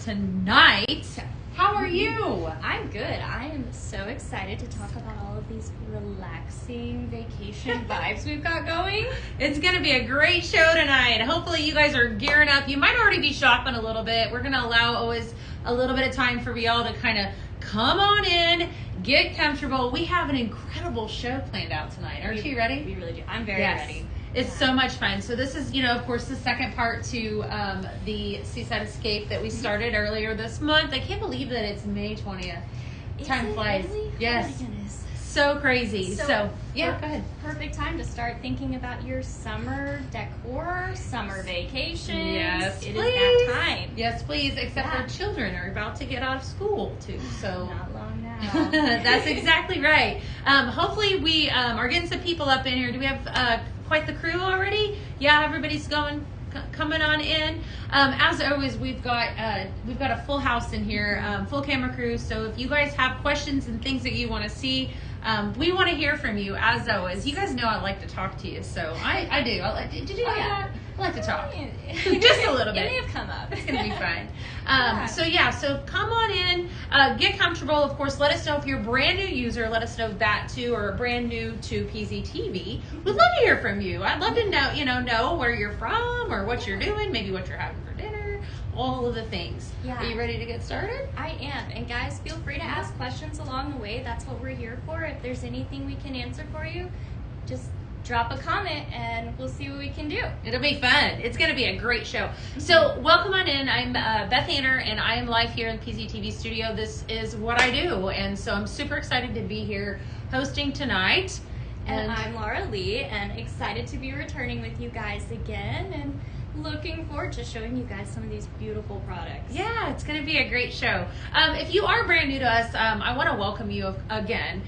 tonight. How are you? I'm good. I am so excited to talk about all of these relaxing vacation vibes we've got going. It's going to be a great show tonight. Hopefully you guys are gearing up. You might already be shopping a little bit. We're going to allow always a little bit of time for y'all to kind of come on in, get comfortable. We have an incredible show planned out tonight. Aren't you ready? We really do. I'm very ready. It's so much fun. So this is, of course, the second part to the Seaside Escape that we started earlier this month. I can't believe that it's May 20th. Time flies. Really? Yes. Oh my goodness. So crazy. So yeah, go ahead. Perfect time to start thinking about your summer decor, summer vacation. Yes, please. It is that time. Yes, please. Except our children are about to get out of school too. So not long now. That's exactly right. Hopefully we are getting some people up in here. Do we have quite the crew already? Yeah, everybody's coming on in. As always, we've got a full house in here, full camera crew. So if you guys have questions and things that you want to see, we want to hear from you. As always, you guys know I like to talk to you, so I do. Did you know that? I like to talk. Just a little bit. It may have come up. It's going to be fine. So come on in, get comfortable. Of course, let us know if you're a brand new user. Let us know that too, or brand new to PZTV. We'd love to hear from you. I'd love to know where you're from or what you're doing, maybe what you're having for dinner, all of the things. Yeah. Are you ready to get started? I am. And guys, feel free to ask questions along the way. That's what we're here for. If there's anything we can answer for you, just drop a comment and we'll see what we can do. It'll be fun. It's going to be a great show. So welcome on in. I'm Beth Anner and I am live here in PZTV studio. This is what I do. And so I'm super excited to be here hosting tonight. And I'm Laura Lee and excited to be returning with you guys again and looking forward to showing you guys some of these beautiful products. Yeah, it's going to be a great show. If you are brand new to us, I want to welcome you again.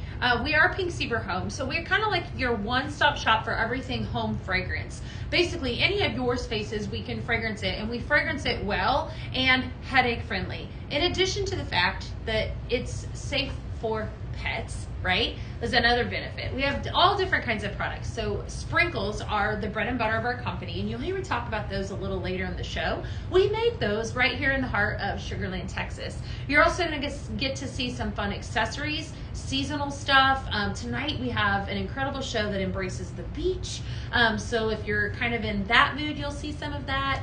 We are Pink Zebra Home, so we're kind of like your one-stop shop for everything home fragrance. Basically, any of your spaces, we can fragrance it, and we fragrance it well and headache-friendly. In addition to the fact that it's safe for pets, right? There's another benefit. We have all different kinds of products. So sprinkles are the bread and butter of our company, and you'll hear me talk about those a little later in the show. We make those right here in the heart of Sugar Land, Texas. You're also going to get to see some fun accessories, seasonal stuff. Tonight we have an incredible show that embraces the beach. So if you're kind of in that mood, you'll see some of that.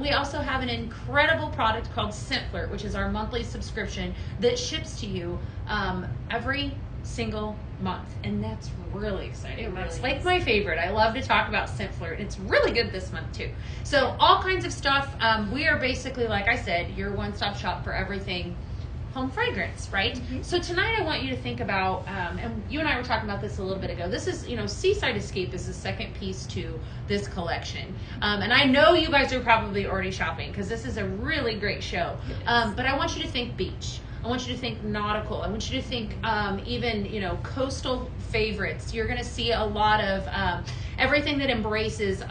We also have an incredible product called Scent Flirt, which is our monthly subscription that ships to you every single month, and that's really exciting. That's like my favorite. I love to talk about Scent Flirt. It's really good this month too. So all kinds of stuff. We are basically, like I said, your one-stop shop for everything home fragrance, right? Mm-hmm. So tonight I want you to think about, and you and I were talking about this a little bit ago, this is, Seaside Escape is the second piece to this collection. And I know you guys are probably already shopping because this is a really great show. But I want you to think beach. I want you to think nautical. I want you to think even, coastal favorites. You're going to see a lot of everything that embraces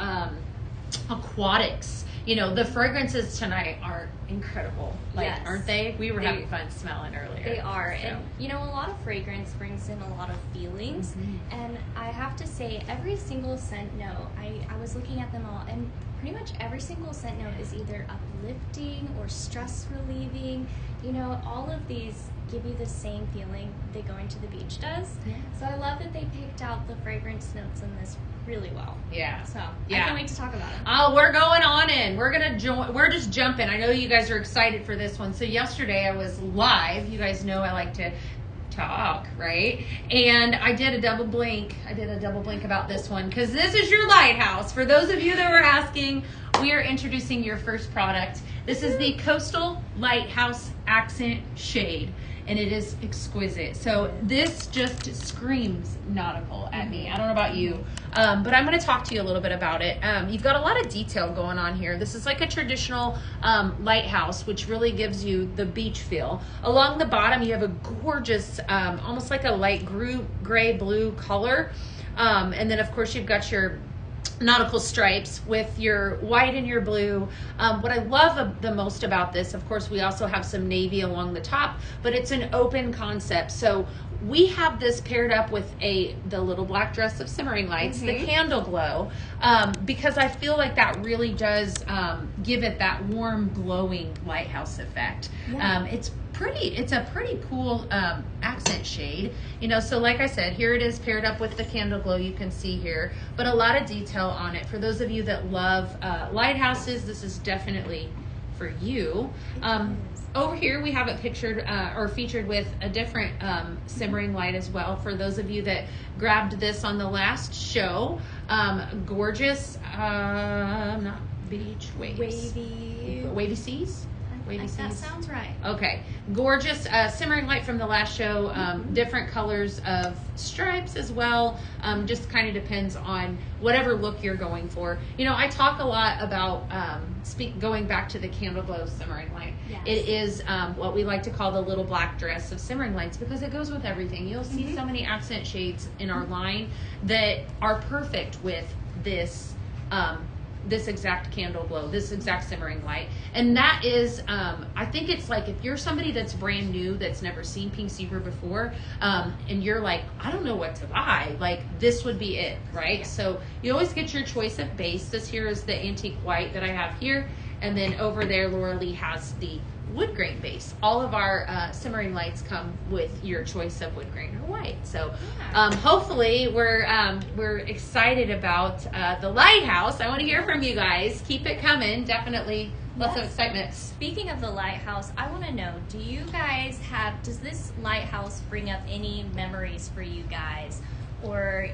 aquatics. The fragrances tonight are incredible. Aren't they? We were having fun smelling earlier. They are. So. And, a lot of fragrance brings in a lot of feelings. Mm-hmm. And I have to say, every single scent note, I was looking at them all, and pretty much every single scent note is either uplifting or stress relieving. All of these give you the same feeling that going to the beach does. Yeah. So I love that they picked out the fragrance notes in this really well. Yeah. So I can't wait to talk about it. Oh, we're going on in. We're just jumping. I know you guys are excited for this one. So yesterday I was live. You guys know I like to talk, right? And I did a double blink. About this one because this is your lighthouse. For those of you that were asking, we are introducing your first product. This is the Coastal Lighthouse Accent Shade, and it is exquisite. So this just screams nautical at me. I don't know about you, but I'm going to talk to you a little bit about it. You've got a lot of detail going on here. This is like a traditional lighthouse, which really gives you the beach feel. Along the bottom, you have a gorgeous, almost like a light gray blue color. And then, of course, you've got your nautical stripes with your white and your blue. What I love the most about this, of course, we also have some navy along the top, but it's an open concept. So we have this paired up with the little black dress of simmering lights, the candle glow, because I feel like that really does give it that warm, glowing lighthouse effect. Yeah. It's a pretty cool accent shade, so like I said, here it is paired up with the candle glow you can see here, but a lot of detail on it. For those of you that love lighthouses, this is definitely for you. Over here we have it pictured or featured with a different simmering light as well. For those of you that grabbed this on the last show, gorgeous, not beach waves. Wavy seas? Wavy seas? That sounds right. Okay, gorgeous simmering light from the last show. Different colors of stripes as well. Just kind of depends on whatever look you're going for. I talk a lot about going back to the candle glow simmering light. Yes. It is what we like to call the little black dress of simmering lights, because it goes with everything. You'll see so many accent shades in our line that are perfect with this this exact candle glow, this exact simmering light. And that is, I think it's like, if you're somebody that's brand new, that's never seen Pink Zebra before, and you're like, I don't know what to buy, like this would be it, right? Yeah. So you always get your choice of base. This here is the antique white that I have here. And then over there, Laura Lee has the wood grain base. All of our simmering lights come with your choice of wood grain or white. So hopefully we're excited about the lighthouse. I want to hear from you guys. Keep it coming. Definitely lots of excitement. Speaking of the lighthouse, I want to know, does this lighthouse bring up any memories for you guys? Or,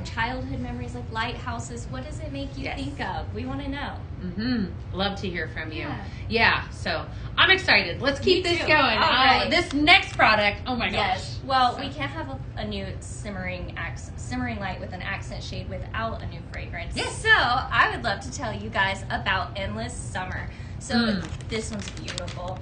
childhood memories like lighthouses? What does it make you think of? We want to know. Love to hear from you. Yeah. So I'm excited. Let's keep this going. All right. This next product, oh my gosh. Yes. Well, we can't have a new simmering light with an accent shade without a new fragrance. Yes. So I would love to tell you guys about Endless Summer. So this one's beautiful.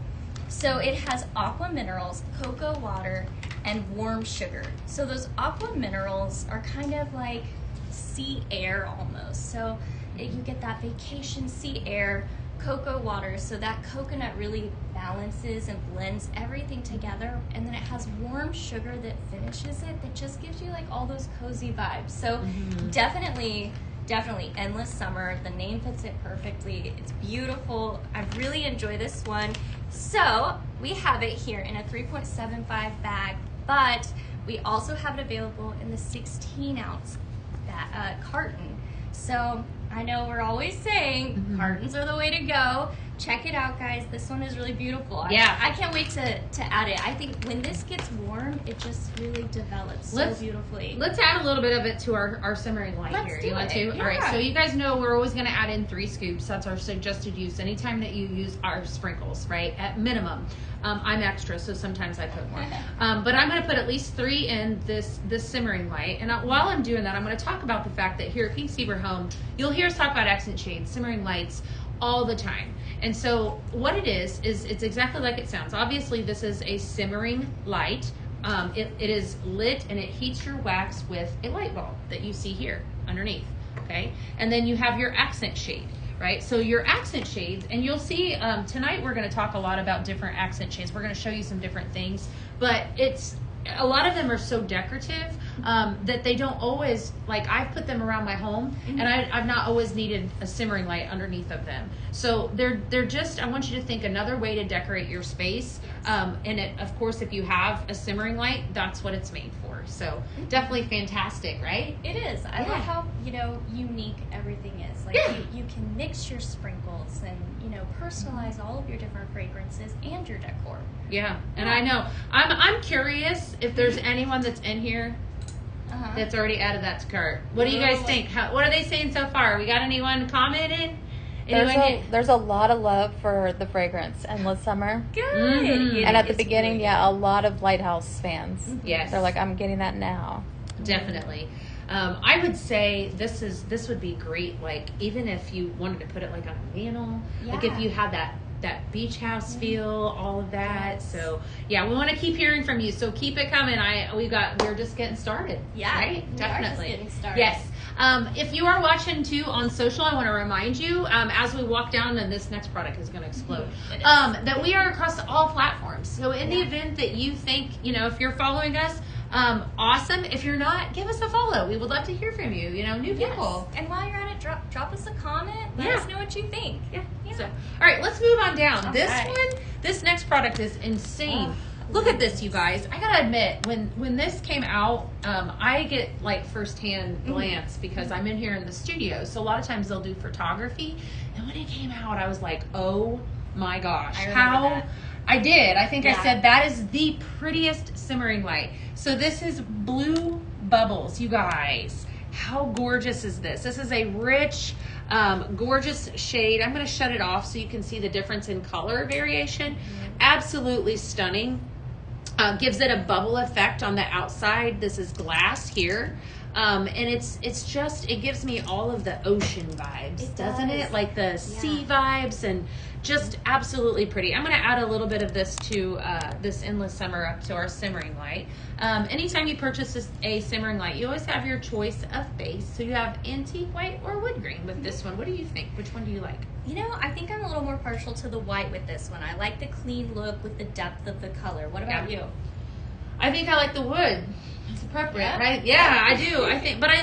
So it has aqua minerals, cocoa water, and warm sugar. So those aqua minerals are kind of like sea air almost. So you get that vacation sea air, cocoa water, so that coconut really balances and blends everything together. And then it has warm sugar that finishes it, that just gives you like all those cozy vibes. So definitely Endless Summer. The name fits it perfectly. It's beautiful. I really enjoy this one. So we have it here in a 3.75 bag, but we also have it available in the 16-ounce carton. So I know we're always saying cartons are the way to go. Check it out, guys. This one is really beautiful. I can't wait to add it. I think when this gets warm, it just really develops so beautifully. Let's add a little bit of it to our simmering light here. You want to? Yeah. All right. So you guys know we're always going to add in 3 scoops. That's our suggested use. Anytime that you use our sprinkles, right? At minimum. I'm extra, so sometimes I put more. But I'm going to put at least 3 in this simmering light. And while I'm doing that, I'm going to talk about the fact that here at Pink Zebra Home, you'll hear us talk about accent shades, simmering lights, all the time. And so what it is it's exactly like it sounds. Obviously, this is a simmering light. It is lit and it heats your wax with a light bulb that you see here underneath, okay? And then you have your accent shade, right? So your accent shades, and you'll see tonight we're going to talk a lot about different accent shades. We're going to show you some different things, but a lot of them are so decorative that they don't always, like I've put them around my home and I've not always needed a simmering light underneath of them. So they're just, I want you to think another way to decorate your space. And of course, if you have a simmering light, that's what it's made for. So definitely fantastic, right? It is. I love how, unique everything is. Like you can mix your sprinkles and, personalize all of your different fragrances and your decor. Yeah. And I know, I'm curious if there's anyone that's in here that's already added that to cart. What do you guys think? What are they saying so far? We got anyone commenting? There's a lot of love for the fragrance Endless Summer. Good. And at the beginning, a lot of Lighthouse fans. Yes. They're like, I'm getting that now. Definitely. I would say this would be great, like even if you wanted to put it like on a mantle, like if you had that beach house feel, all of that. Yes. So we want to keep hearing from you. So keep it coming. We're just getting started. Yeah, right? we Definitely. are just getting started. Yes. If you are watching too on social, I want to remind you as we walk down, and this next product is going to explode, that we are across all platforms. So in the event that you think, if you're following us, Awesome. If you're not, give us a follow. We would love to hear from you. You know, new people. And while you're at it, drop us a comment. Let us know what you think. Yeah. So, all right, let's move on down. All This right. one, this next product is insane. Look at this, you guys. I gotta admit, when this came out, I get like firsthand glance because I'm in here in the studio. So a lot of times they'll do photography, and when it came out, I was like, oh my gosh, I remember that. I did. I think I Yeah. said that is the prettiest simmering light. So this is blue bubbles, you guys. How gorgeous is this? This is a rich, gorgeous shade. I'm going to shut it off so you can see the difference in color variation. Absolutely stunning. Gives it a bubble effect on the outside. This is glass here. And it's just, it gives me all of the ocean vibes, doesn't it? Like the sea vibes, and just absolutely pretty. I'm going to add a little bit of this to this Endless Summer up to our simmering light. Anytime you purchase a simmering light, you always have your choice of base. So you have antique white or wood grain with this one. What do you think? Which one do you like? You know, I think I'm a little more partial to the white with this one. I like the clean look with the depth of the color. What about you? I think I like the wood. It's appropriate, Yeah. right? Yeah, I do. I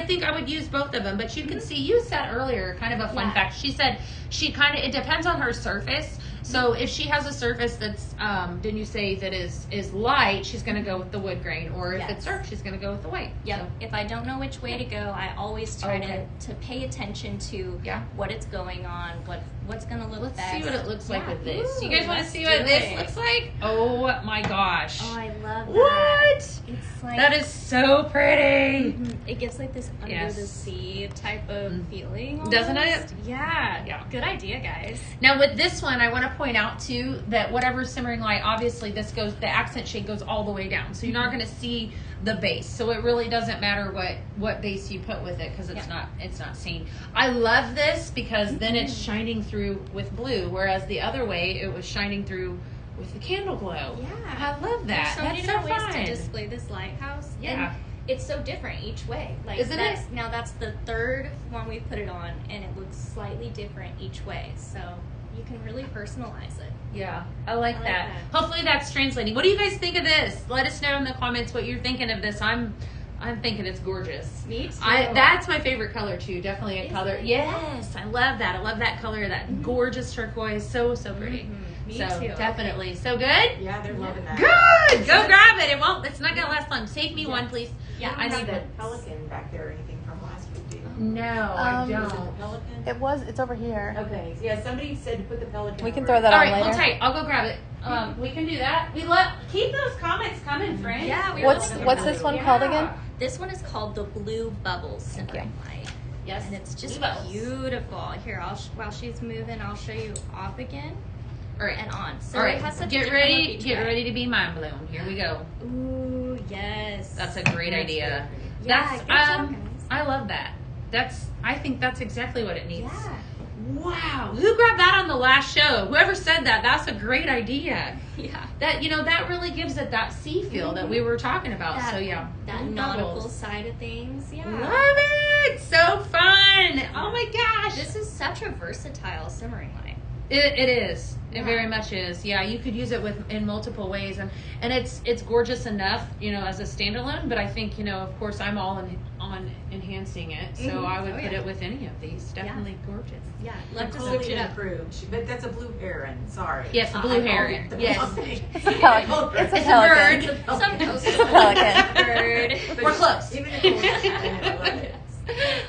think I would use both of them. But you can see, you said earlier, kind of a fun fact. She said it depends on her surface. So if she has a surface that's, didn't you say that is light, she's going to go with the wood grain, or if it's dark, she's going to go with the white. Yep. So. If I don't know which way to go, I always try to pay attention to what it's going on, what's going to look Let's best. see what it looks like with this. Ooh, You guys want to let's see what do this it. looks like? Oh my gosh. Oh, I love that. What? It's like That is so pretty. it gives like this under the sea type of feeling. Almost. Doesn't it? Yeah. Good idea, guys. Now with this one, I want to point out too that whatever simmering light, obviously the accent shade goes all the way down. So you're not going to see the base. So it really doesn't matter what base you put with it, because it's not seen. I love this because then it's shining through with blue, whereas the other way it was shining through with the candle glow. Yeah. I love that. There's so That's many so different fun. ways to display this lighthouse. Yeah. And it's so different each way. Like Isn't it? Now that's the third one we put it on, and it looks slightly different each way. So you can really personalize it. Yeah, I like that. Hopefully that's translating. What do you guys think of this? Let us know in the comments what you're thinking of this. I'm thinking it's gorgeous. Me too. That's my favorite color too. Definitely a color. it? Yes, I love that. I love that color. That gorgeous turquoise. So pretty. Me so too. definitely. So good. Yeah, they're loving that. Good. Go grab it. It's not gonna last long. Take me one, please. Yeah, I I need need that pelican back there or anything from last week, do you? No, I Was it the don't. pelican? It's over here. Okay, yeah, somebody said to put the pelican We can over throw it. that All on right, later. hold tight. I'll go grab it. We can do that. Keep those comments coming, friends. Yeah, we What's really what's this one called again? This one is called the Blue Bubbles simmering light. Yes. And it's just Blue bubbles. beautiful. Here, while she's moving, I'll show you off again All right. and on. So All it right. has such a Get different ready. look each Get way. ready to be mind blown. Here we go. Ooh, yes. That's a great idea. Yeah, That's good job, guys. I love that. I think that's exactly what it needs. Yeah. Wow. Who grabbed that on the last show? Whoever said that, that's a great idea. Yeah. That really gives it that sea feel that we were talking about. That- So yeah. That Blue nautical bubbles. side of things. Yeah. Love it. So fun. Oh my gosh. This is such a versatile simmering light. It is. It Yeah. very much is. Yeah, you could use it in multiple ways, and it's gorgeous enough, as a standalone. But I think of course I'm all on enhancing it, so Mhm. I would Oh, put yeah. it with any of these. Definitely gorgeous. Yeah. Love to Nicole switch it up. approved, but that's a blue heron. Sorry. Yes, a blue I called heron. it the Yes. pelican. It's a pelican. It's a It's a pelican. bird. Some coast It's a pelican. bird. But We're close. Even Nicole, I love it.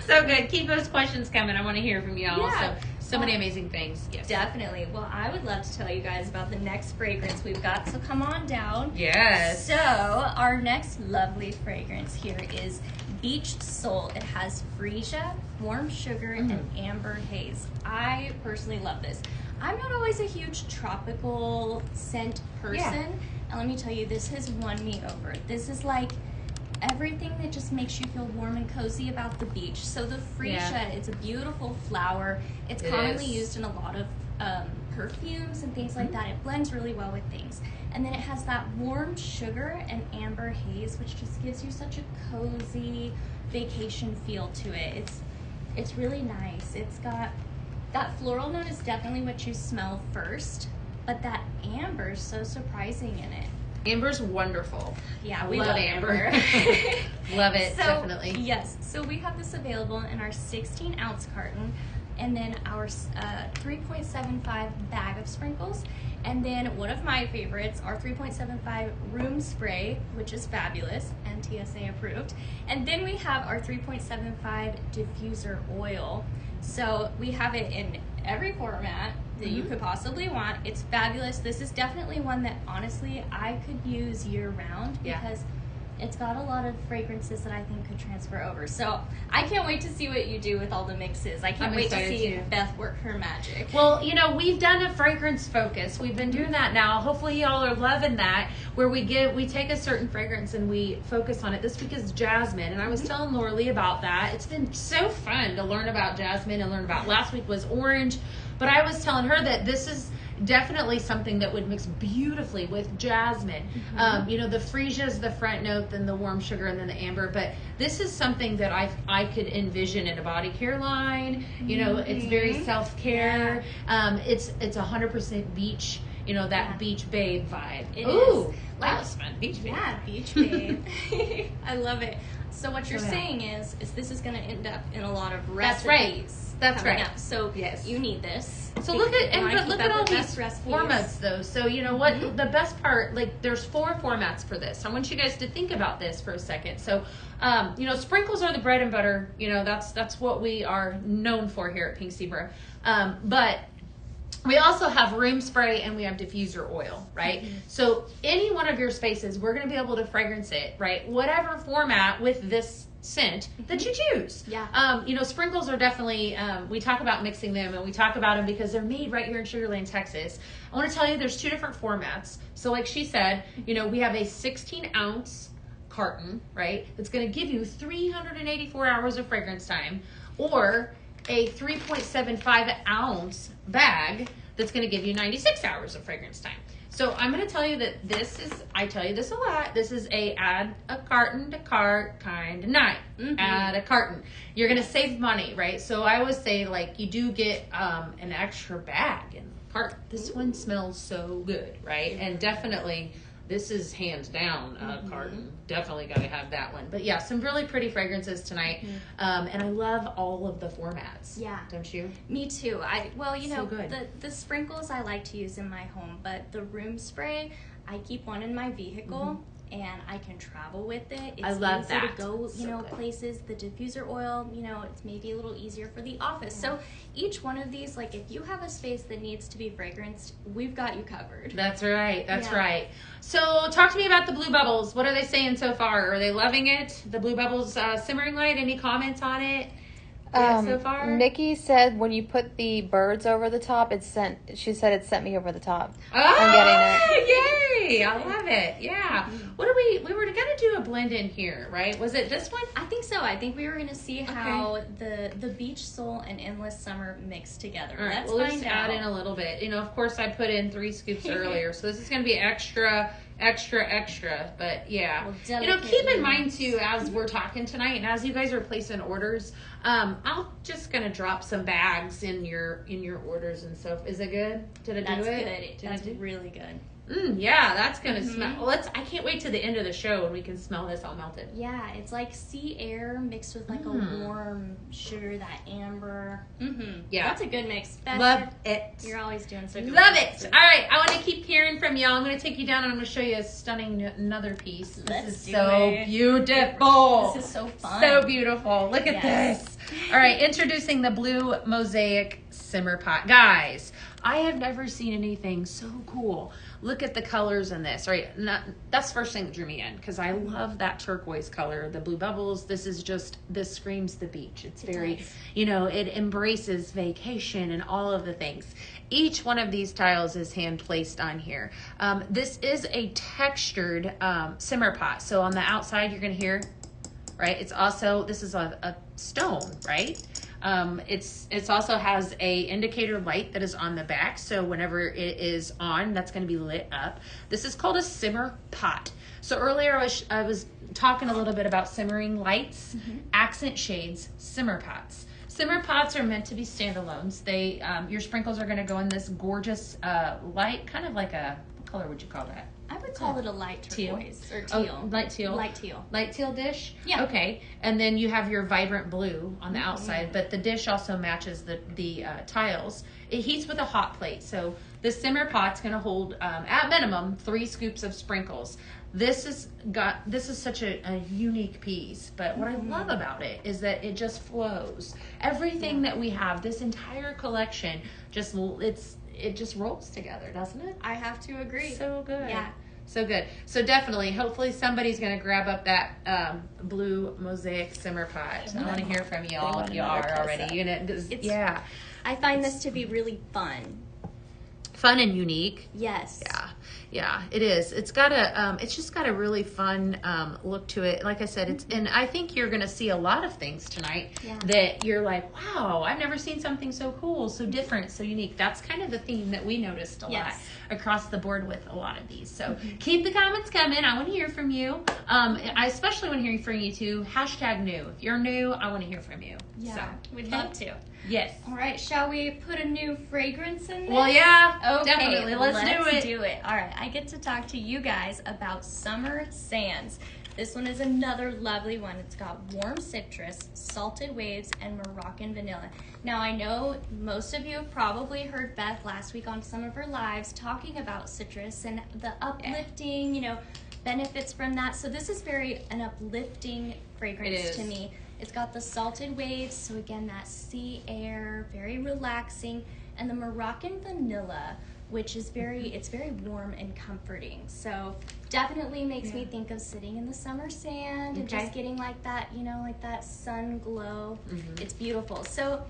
So good. Keep those questions coming. I want to hear from y'all. Yeah. So many amazing things. Yes. Definitely. Well, I would love to tell you guys about the next fragrance we've got, so come on down. Yes. So, our next lovely fragrance here is Beach Soul. It has freesia, warm sugar, and amber haze. I personally love this. I'm not always a huge tropical scent person, and let me tell you, this has won me over. This is like everything that just makes you feel warm and cozy about the beach. So the freesia, it's a beautiful flower. It's commonly used in a lot of perfumes and things like that. It blends really well with things. And then it has that warm sugar and amber haze, which just gives you such a cozy vacation feel to it. It's really nice. It's got that floral note is definitely what you smell first, but that amber is so surprising in it. Amber's wonderful. Yeah, I we love love Amber. Amber. Love it, So, definitely. Yes, so we have this available in our 16-ounce carton, and then our 3.75 bag of sprinkles, and then one of my favorites, our 3.75 room spray, which is fabulous and TSA approved, and then we have our 3.75 diffuser oil. So we have it in every format that you could possibly want. It's fabulous. This is definitely one that honestly I could use year round because it's got a lot of fragrances that I think could transfer over. So I can't wait to see what you do with all the mixes. I can't I'm wait to excited see too. Beth work her magic. Well, you know, we've done a fragrance focus. We've been doing that now. Hopefully y'all are loving that, where we take a certain fragrance and we focus on it. This week is jasmine, and I was telling Laura Lee about that. It's been so fun to learn about jasmine and learn about, last week was orange, but I was telling her that this is definitely something that would mix beautifully with jasmine. You know, the freesia is the front note, then the warm sugar, and then the amber. But this is something that I could envision in a body care line. You know, it's very self-care. It's 100% beach. You know, that beach babe vibe. It Ooh, is. that was fun. Beach babe. Yeah, beach babe. I love it. So what you're Go ahead. saying is this is going to end up in a lot of That's recipes. right. That's coming right. up. So Yes. you need this. So look at You wanna keep look up at all with these best recipes. formats though. So you know what the best part, like there's 4 formats for this. I want you guys to think about this for a second. So you know, sprinkles are the bread and butter. You know, that's what we are known for here at Pink Zebra. But we also have room spray and we have diffuser oil, right? So any one of your spaces, we're going to be able to fragrance it, right? Whatever format with this scent that you choose. Yeah. You know, sprinkles are definitely, we talk about mixing them and we talk about them because they're made right here in Sugar Land, Texas. I want to tell you there's 2 different formats. So like she said, you know, we have a 16-ounce carton, right? That's going to give you 384 hours of fragrance time, or a 3.75 ounce bag that's going to give you 96 hours of fragrance time. So I'm going to tell you that this is, I tell you this a lot, this is a add a carton to cart kind of night. Add a carton. You're going to save money, right? So I always say, like, you do get an extra bag in the cart. This one smells so good, right? And definitely this is hands down a carton. Definitely got to have that one. But yeah, some really pretty fragrances tonight. And I love all of the formats. Yeah. Don't you? Me too. Well, you So know, good. the sprinkles I like to use in my home, but the room spray, I keep one in my vehicle and I can travel with it. It's I love easy that. to go, So you know, good. places. The diffuser oil, you know, it's maybe a little easier for the office. So each one of these, like if you have a space that needs to be fragranced, we've got you covered. That's right. That's Yeah. right. So talk to me about the blue bubbles. What are they saying so far? Are they loving it? The blue bubbles simmering light. Any comments on it? So far? Nikki said when you put the birds over the top, she said it sent me over the top. Oh, I'm getting yay! I love it. Yeah. What do we were gonna do a blend in here, right? Was it this one? I think so. I think we were going to see how the beach soul and endless summer mix together. All right, Let's we'll find just out. add in a little bit. You know, of course, I put in 3 scoops earlier, so this is going to be extra. But yeah, We'll you know, keep in delicately mind too, as we're talking tonight, and as you guys are placing orders, I'm just going to drop some bags in your orders and stuff. Is it good? Did I do That's it? good. That's really good. Yeah, that's going to smell. Well, I can't wait to the end of the show and we can smell this all melted. Yeah, it's like sea air mixed with like a warm sugar, that amber. Yeah. That's a good mix. Beth, Love it. You're always doing so good. Love with it. mixes. All right, I want to keep hearing from y'all. I'm going to take you down and I'm going to show you a stunning another piece. Let's This is do so it. beautiful. This is so fun. So beautiful. Look at Yes. this. All right, introducing the blue mosaic simmer pot. Guys, I have never seen anything so cool. Look at the colors in this, right? That's the first thing that drew me in because I love that turquoise color, the blue bubbles. This screams the beach. It's very, does. you know, it embraces vacation and all of the things. Each one of these tiles is hand placed on here. This is a textured simmer pot. So on the outside, you're going to hear, right? It's also, this is a stone, right? It's also has a indicator light that is on the back. So whenever it is on, that's going to be lit up. This is called a simmer pot. So earlier I was talking a little bit about simmering lights, accent shades, simmer pots. Simmer pots are meant to be standalones. They, your sprinkles are going to go in this gorgeous light, kind of like a, color would you call that? I would call it a light Teal? turquoise or teal. Oh, light teal. Light teal. Light teal dish? Yeah. Okay. And then you have your vibrant blue on the outside, but the dish also matches the tiles. It heats with a hot plate. So the simmer pot's going to hold, at minimum, 3 scoops of sprinkles. This is such a unique piece, but what I love about it is that it just flows. Everything that we have, this entire collection, it just rolls together, doesn't it? I have to agree. So good. Yeah. So good. So definitely, hopefully somebody's going to grab up that blue mosaic simmer pot. I want to hear from you all if you are already. Yeah. I find this to be really fun. Fun and unique. Yes. Yeah, it is. It's got it's just got a really fun look to it. Like I said, and I think you're going to see a lot of things tonight that you're like, wow, I've never seen something so cool, so different, so unique. That's kind of the theme that we noticed a lot across the board with a lot of these. So keep the comments coming. I want to hear from you. I especially want to hear from you too. #new. If you're new, I want to hear from you. Yeah, So, we'd love to. Yes. All right, shall we put a new fragrance in there? Well, yeah, Okay, definitely. Let's do it. All right, I get to talk to you guys about Summer Sands. This one is another lovely one. It's got warm citrus, salted waves, and Moroccan vanilla. Now, I know most of you have probably heard Beth last week on some of her lives talking about citrus and the uplifting, benefits from that. So this is an uplifting fragrance to me. It's got the salted waves, so again, that sea air, very relaxing, and the Moroccan vanilla, which is it's very warm and comforting. So definitely makes me think of sitting in the summer sand and just getting like that, like that sun glow. It's beautiful. So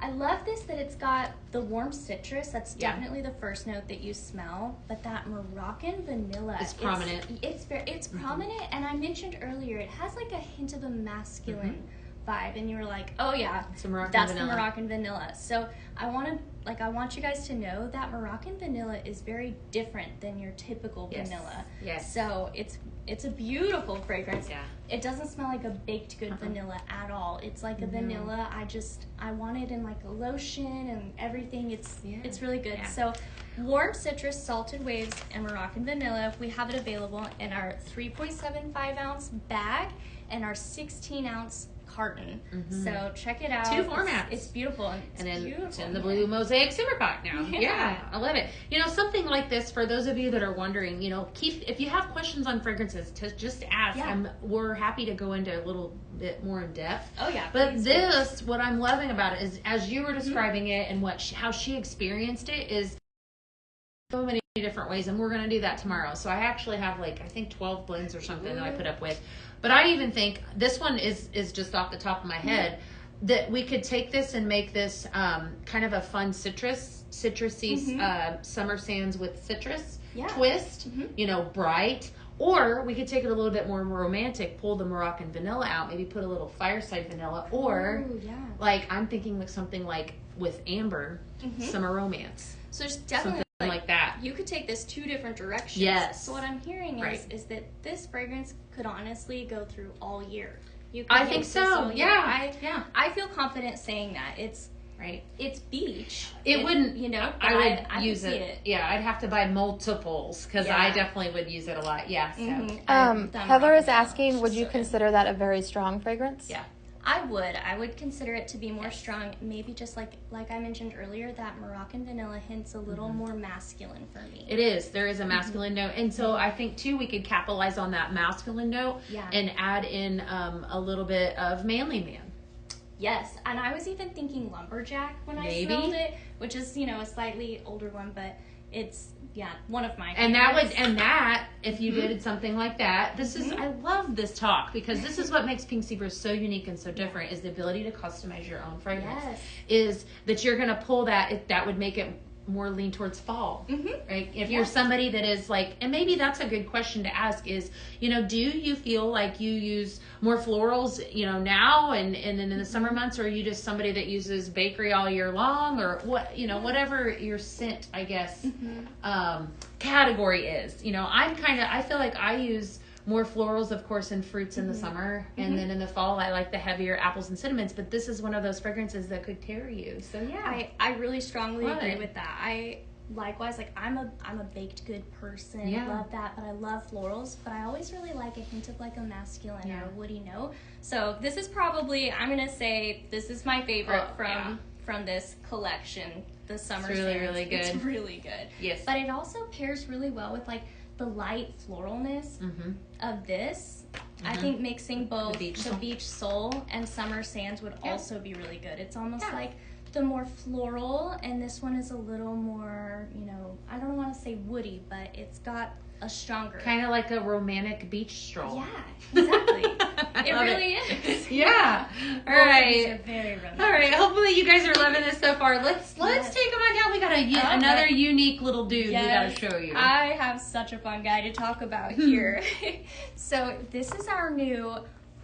I love this that it's got the warm citrus. That's definitely the first note that you smell, but that Moroccan vanilla is prominent. It's prominent, and I mentioned earlier it has like a hint of a masculine vibe, and you were like, oh yeah, that's the Moroccan vanilla. So I want you guys to know that Moroccan vanilla is very different than your typical vanilla. Yes. So it's a beautiful fragrance. Yeah. It doesn't smell like a baked good vanilla at all. It's like a vanilla. I want it in like a lotion and everything. It's really good. Yeah. So warm citrus, salted waves, and Moroccan vanilla. We have it available in our 3.75 ounce bag and our 16 ounce carton. So check it out. 2 formats. It's beautiful. And it's in the blue mosaic simmer pot now. Yeah, I love it. Something like this, for those of you that are wondering, if you have questions on fragrances, just ask. We're happy to go into a little bit more in depth. Oh yeah. But what I'm loving about it is, as you were describing it and how she experienced it, is so many different ways, and we're going to do that tomorrow. So I actually have I think 12 blends or something that I put up with. But I even think this one is just off the top of my head that we could take this and make this kind of a fun citrusy summer sands with citrus twist, bright. Or we could take it a little bit more romantic, pull the Moroccan vanilla out, maybe put a little fireside vanilla, or I'm thinking something like with amber, summer romance. So there's definitely something like that. You could take this 2 different directions. Yes. So what I'm hearing is that this fragrance could honestly go through all year. I think so. I feel confident saying that. It's beach. It wouldn't, I would use it. Yeah, I'd have to buy multiples because I definitely would use it a lot. Yeah. So. Heather is asking, would you consider that a very strong fragrance? Yeah. I would consider it to be more strong. Maybe just like I mentioned earlier, that Moroccan vanilla hints a little more masculine for me. It is. There is a masculine note, and so I think too we could capitalize on that masculine note and add in a little bit of manly man. Yes, and I was even thinking lumberjack when I smelled it, which is a slightly older one, but it's one of my favorites. And that if you did something like that, this is I love this talk because this is what makes Pink Zebra so unique and so different is the ability to customize your own fragrance. Is that you're gonna pull that would make it more lean towards fall, right? If you're somebody that is and maybe that's a good question to ask is, do you feel like you use more florals, now and in the summer months, or are you just somebody that uses bakery all year long, or what, whatever your scent, I guess, category is. I feel like I use more florals, of course, and fruits in the summer, and then in the fall I like the heavier apples and cinnamons, but this is one of those fragrances that could carry you. So I really strongly agree with that. likewise, like I'm a baked good person. Yeah. Love that, but I love florals. But I always really like a hint of like a masculine Yeah. or a woody note. So this is probably, I'm gonna say this is my favorite from this collection. The summer It's really, sands. really good. It's really good. Yes. But it also pairs really well with like the light floralness of this. I think mixing both the beach soul and summer sands would also be really good. It's almost like the more floral, and this one is a little more, you know, I don't want to say woody, but it's got a stronger. Kind of like a romantic beach stroll. Yeah, exactly. It really is. Yeah. All Both right. of these are very romantic. All right. Hopefully you guys are loving this so far. Let's take them on down. We got another unique little dude we got to show you. I have such a fun guy to talk about here. So this is our new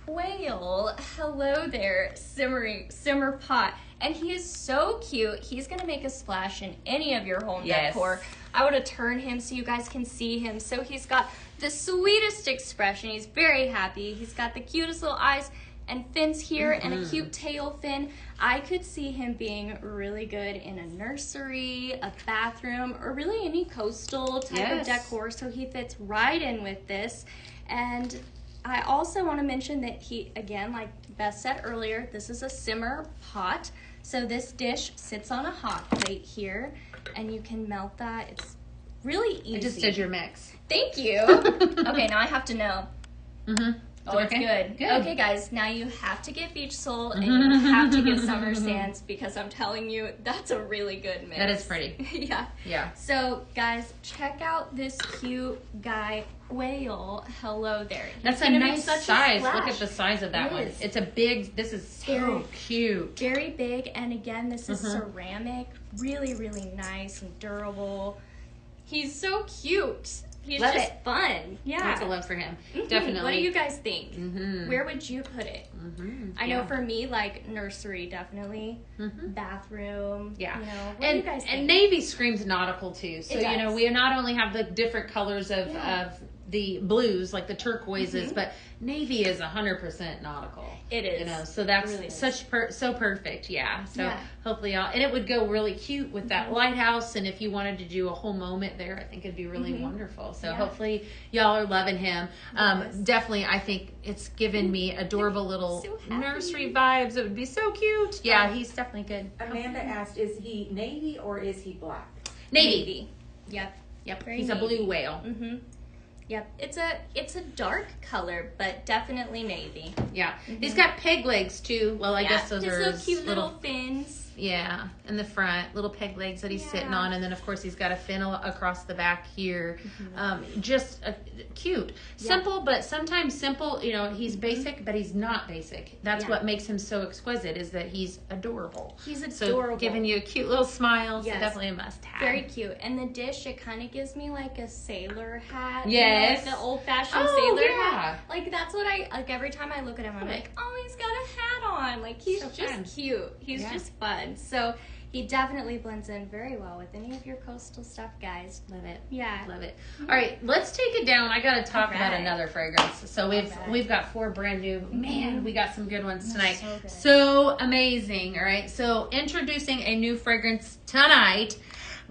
whale. Hello there, simmer pot. And he is so cute. He's going to make a splash in any of your home decor. I want to turn him so you guys can see him. So he's got the sweetest expression. He's very happy. He's got the cutest little eyes and fins here and a cute tail fin. I could see him being really good in a nursery, a bathroom, or really any coastal type of decor. So he fits right in with this. And I also want to mention that he, again, like Beth said earlier, this is a simmer pot. So this dish sits on a hot plate here, and you can melt that. It's really easy. I just did your mix. Thank you. Okay, now I have to know. Oh, it's good. Good. Okay, guys, now you have to get beach soul and you have to get summer sands because I'm telling you, that's a really good mix. That is pretty. Yeah. Yeah. So, guys, check out this cute guy whale. Hello there. That's a nice size. Look at the size of that one. is. It's a big, this is so cute. Very big, and again, this is ceramic. Really, really nice and durable. He's so cute. He's Love just it. fun. Yeah. That's a love for him. Definitely. What do you guys think? Where would you put it? I know for me, like nursery, definitely. Bathroom. Yeah. You know, what do you guys think? And navy screams nautical too. So, you know, we not only have the different colors of the blues, like the turquoises, but navy is 100% nautical. It is. You know, so that's really so perfect. Yeah. So Yeah. hopefully, and it would go really cute with that lighthouse. And if you wanted to do a whole moment there, I think it'd be really wonderful. So hopefully y'all are loving him. Definitely, I think it's given me adorable little So happy. nursery vibes. It would be so cute. Yeah, he's definitely good. Amanda asked, is he navy or is he black? Navy. Yep. Yep. Very He's a blue navy. whale. Yep. It's a dark color, but definitely navy. Yeah. He's got peg legs too. Well, I guess those just are little his cute little fins. Yeah, in the front, little peg legs that he's sitting on, and then of course he's got a fin across the back here. Just cute, simple, but sometimes simple. You know, he's basic, but he's not basic. That's what makes him so exquisite. Is that he's adorable. He's So adorable. giving you a cute little smile. Yes. So definitely a must-have. Very cute. And the dish, it kind of gives me like a sailor hat. Yes. You know, like the old-fashioned Oh, sailor yeah. hat. Like, that's what like, every time I look at him, I'm like, oh, he's got a hat on. Like, he's So just fun. cute. He's just fun. So, he definitely blends in very well with any of your coastal stuff, guys. Love it. Yeah. Love it. All right, let's take it down. I got to talk about right. another fragrance. So we've got 4 brand new. Man, we got some good ones tonight. so good. So amazing. All right. So introducing a new fragrance tonight.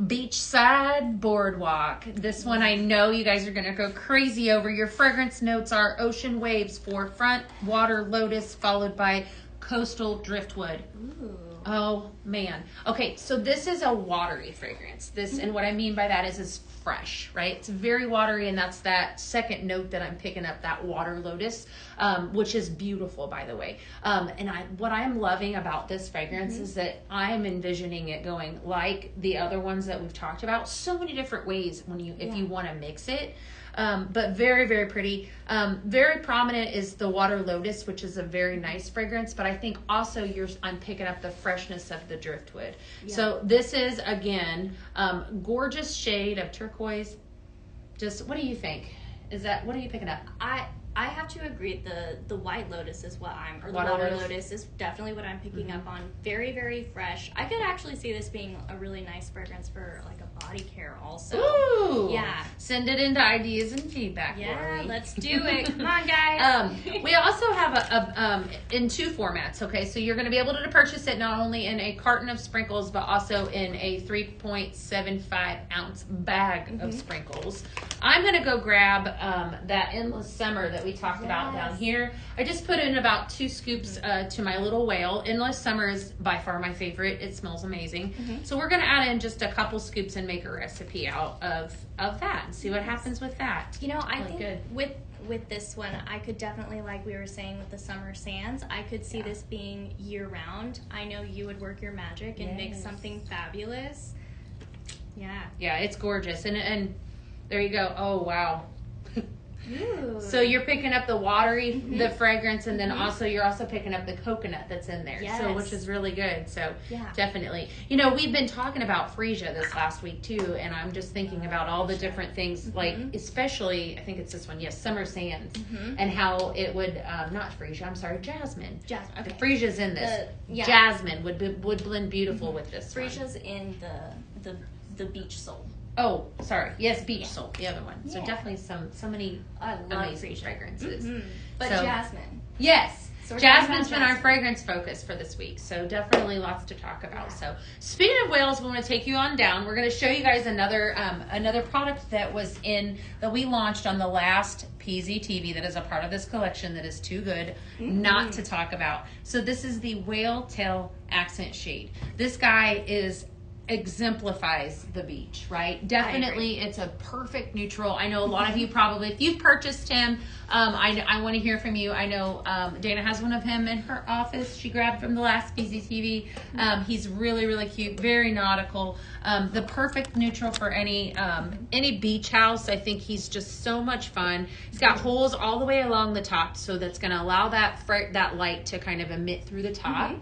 Beachside Boardwalk. This one I know you guys are going to go crazy over. Your fragrance notes are ocean waves, forefront, water, lotus, followed by coastal driftwood. Ooh. Oh man. Okay, so this is a watery fragrance. And what I mean by that is fresh, right? It's very watery, and that's that second note that I'm picking up, that water lotus, which is beautiful, by the way. And what I'm loving about this fragrance is that I'm envisioning it going like the other ones that we've talked about, so many different ways if you want to mix it. But very, very pretty. Very prominent is the water lotus, which is a very nice fragrance. But I think also I'm picking up the freshness of the driftwood. Yeah. So this is, again, gorgeous shade of turquoise. Just, what do you think? What are you picking up? I have to agree. The white lotus is what the Water water lotus. lotus is definitely what I'm picking up on. Very, very fresh. I could actually see this being a really nice fragrance for like a body care also. Ooh. Yeah. Send it into ideas and feedback. Yeah, Lori. let's do it. Come on, guys. We also have a in 2 formats. Okay, so you're going to be able to purchase it not only in a carton of sprinkles, but also in a 3.75 ounce bag of sprinkles. I'm going to go grab that Endless Summer that we talked about down here. I just put in about 2 scoops to my little whale. Endless Summer is by far my favorite. It smells amazing. So we're going to add in just a couple scoops and make a recipe out of that and see what happens with that. You know, I Really think good. with this one, I could definitely, like we were saying with the summer sands, I could see this being year round. I know you would work your magic and make something fabulous. Yeah. Yeah, it's gorgeous. And there you go. Oh, wow. Ooh. So you're picking up the watery, the fragrance, and then also you're also picking up the coconut that's in there. So which is really good. So definitely. You know, we've been talking about freesia this last week too, and I'm just thinking about all the different things, like especially I think it's this one, Summer Sands, and how it would not freesia. I'm sorry, jasmine. Jasmine. Okay. The freesia's in this. Jasmine would blend beautiful with this. Freesia's in the beach soul. Oh, sorry. Yes, beach salt, the other one. So definitely so many amazing fragrances. But So- jasmine. Yes. So we're talking Jasmine's about been our jasmine. fragrance focus for this week. So definitely lots to talk about. So speaking of whales, we want to take you on down. We're going to show you guys another product that we launched on the last PZTV that is a part of this collection that is too good not to talk about. So this is the Whale Tail Accent Shade. This guy exemplifies the beach, right? Definitely, it's a perfect neutral. I know a lot of you probably, if you've purchased him, I want to hear from you. I know Dana has one of him in her office. She grabbed from the last PZTV. He's really, really cute, very nautical. The perfect neutral for any beach house. I think he's just so much fun. He's got holes all the way along the top, so that's going to allow that light to kind of emit through the top.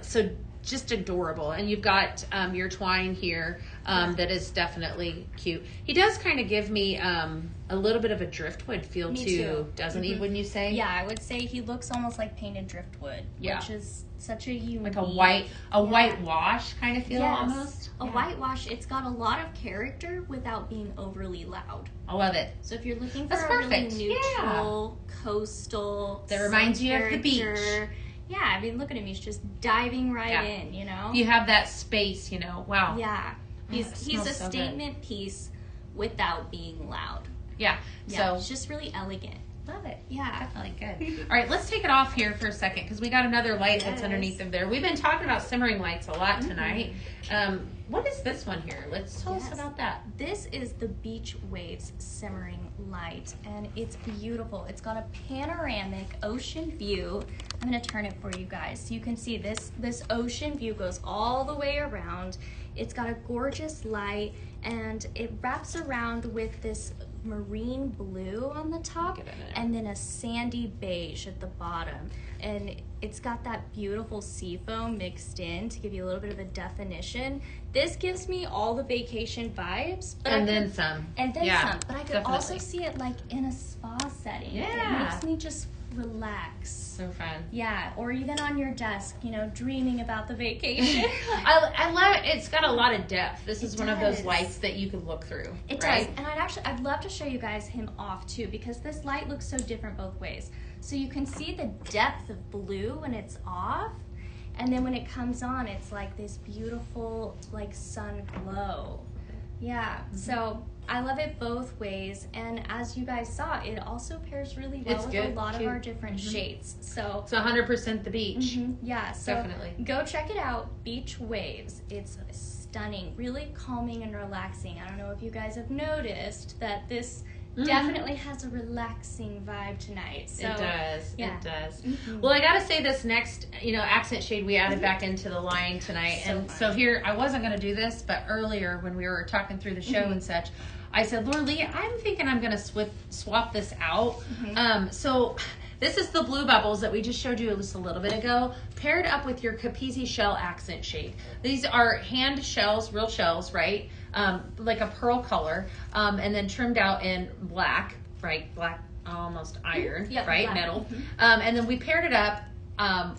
So just adorable. And you've got your twine here that is definitely cute. He does kind of give me a little bit of a driftwood feel too, doesn't he, wouldn't you say? Yeah, I would say he looks almost like painted driftwood, which is such a unique, like a white wash kind of feel almost. A whitewash. It's got a lot of character without being overly loud. I love it. So if you're looking for That's a perfect. really neutral, coastal, That reminds you of the beach. character, yeah, I mean, look at him. He's just diving right in, you know? You have that space, wow. Yeah. He's smells a so good. statement piece without being loud. Yeah. Yeah, So it's just really elegant. love it. Yeah. Definitely good. All right, let's take it off here for a second because we got another light that's underneath of there. We've been talking about simmering lights a lot tonight. What is this one here? Let's tell us about that. This is the Beach Waves Simmering Light, and it's beautiful. It's got a panoramic ocean view. I'm going to turn it for you guys so you can see this ocean view goes all the way around. It's got a gorgeous light, and it wraps around with this marine blue on the top and then a sandy beige at the bottom. And it's got that beautiful sea foam mixed in to give you a little bit of a definition. This gives me all the vacation vibes. But then some. And then some. But I could also definitely. see it like in a spa setting. Yeah. It makes me just relax. So fun. Yeah, or even on your desk, dreaming about the vacation. I love it. It's got a lot of depth. This is one of those lights that you could look through. It right? does. And I'd love to show you guys him off too, because this light looks so different both ways. So you can see the depth of blue when it's off, and then when it comes on, it's like this beautiful like sun glow. Yeah, so I love it both ways, and as you guys saw, it also pairs really well with a lot of our different shades. So it's 100% the beach. yeah, so Definitely. go check it out, Beach Waves. It's stunning, really calming and relaxing. I don't know if you guys have noticed that this definitely has a relaxing vibe tonight. So, it does. yeah. It does. Well, I gotta say this next, accent shade we added back into the line tonight. So here, I wasn't gonna do this, but earlier when we were talking through the show and such, I said, Laura Lee, I'm thinking I'm gonna swap this out. So this is the Blue Bubbles that we just showed you just a little bit ago, paired up with your Capizzi Shell Accent Shade. These are hand shells, real shells, right? Like a pearl color, and then trimmed out in black, right? Black, almost iron, right? Black. Metal. And then we paired it up.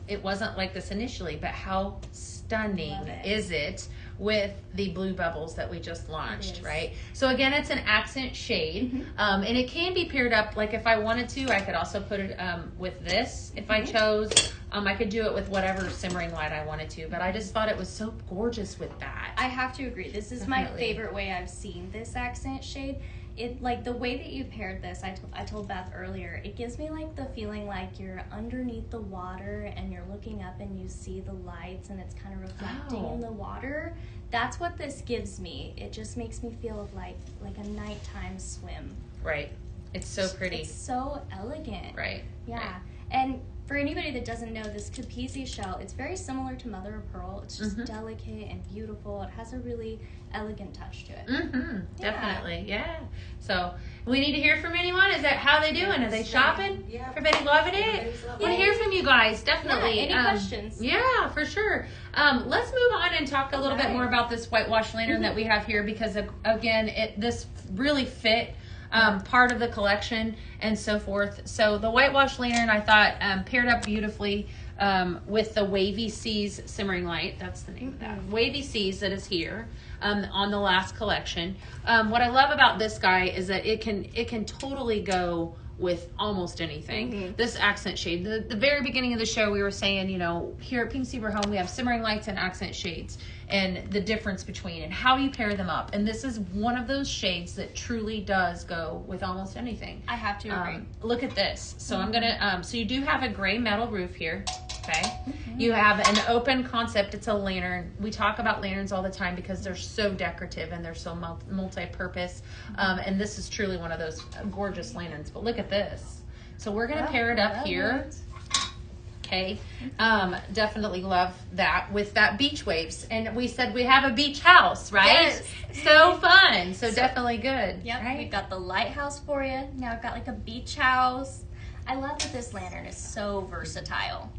It wasn't like this initially, but how stunning is it with the blue bubbles that we just launched, is. right? So again, it's an accent shade, and it can be paired up. Like if I wanted to, I could also put it with this if I chose. I could do it with whatever simmering light I wanted to, but I just thought it was so gorgeous with that. I have to agree. This is my favorite way I've seen this accent shade. It, like, the way that you paired this, I told Beth earlier, it gives me like the feeling like you're underneath the water and you're looking up and you see the lights and it's kind of reflecting in the water. That's what this gives me. It just makes me feel of like a nighttime swim. Right. It's so pretty. It's so elegant. Right. Yeah. Right. And for anybody that doesn't know, this Capizzi shell, it's very similar to mother of pearl. It's just delicate and beautiful. It has a really elegant touch to it. Definitely. Yeah. So we need to hear from anyone. Is that how they doing? Are they shopping? Yeah. Everybody loving it? Everybody's loving Want to hear from you guys? Definitely. Yeah, any questions? Yeah, for sure. Let's move on and talk a little bit more about this whitewash lantern that we have here, because again, this really fit part of the collection and so forth. So the whitewash lantern, I thought, paired up beautifully with the Wavy Seas simmering light. That's the name of that. Wavy Seas that is here on the last collection. What I love about this guy is that it can totally go with almost anything. This accent shade. The very beginning of the show, we were saying, here at Pink Zebra Home, we have simmering lights and accent shades, and the difference between and how you pair them up. And this is one of those shades that truly does go with almost anything. I have to agree. Look at this. So I'm gonna. So you do have a gray metal roof here. Okay. You have an open concept. It's a lantern. We talk about lanterns all the time because they're so decorative and they're so multi-purpose. And this is truly one of those gorgeous lanterns. But look at this. So we're gonna pair it up here. Okay. Definitely love that with that beach waves. And we said we have a beach house, right? Yes. So fun. So definitely good. Yep, right? we've got the lighthouse for you. Now I've got like a beach house. I love that this lantern is so versatile.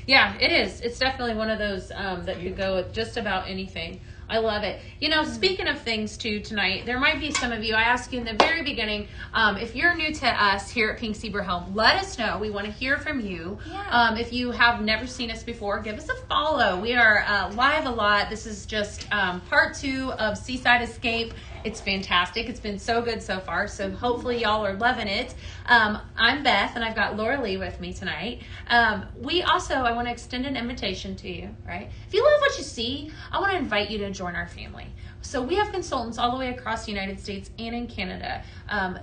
Yeah, it is. It's definitely one of those that could go with just about anything. I love it. Speaking of things too tonight, there might be some of you, I asked you in the very beginning, if you're new to us here at Pink Zebra Home, let us know. We want to hear from you. Yeah. If you have never seen us before, give us a follow. We are live a lot. This is just part 2 of Seaside Escape. It's fantastic. It's been so good so far. So hopefully y'all are loving it. I'm Beth, and I've got Laura Lee with me tonight. I want to extend an invitation to you, right? If you love what you see, I want to invite you to join our family. So we have consultants all the way across the United States and in Canada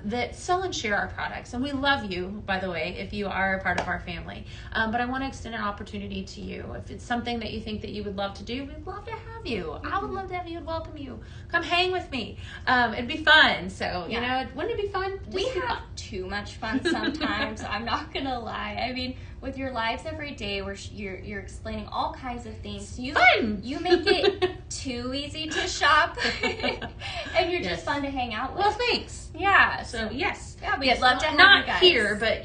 that sell and share our products. And we love you, by the way, if you are a part of our family. But I want to extend an opportunity to you. If it's something that you think that you would love to do, we'd love to have you. I would love to have you and welcome you. Come hang with me. It'd be fun. So, wouldn't it be fun? We have too much fun sometimes. I'm not going to lie. I mean, with your lives every day where you're explaining all kinds of things, you make it too easy to shop. And you're just fun to hang out with. Well, thanks. Yeah. So, yes. Yeah, we'd love to have not you guys. here, but,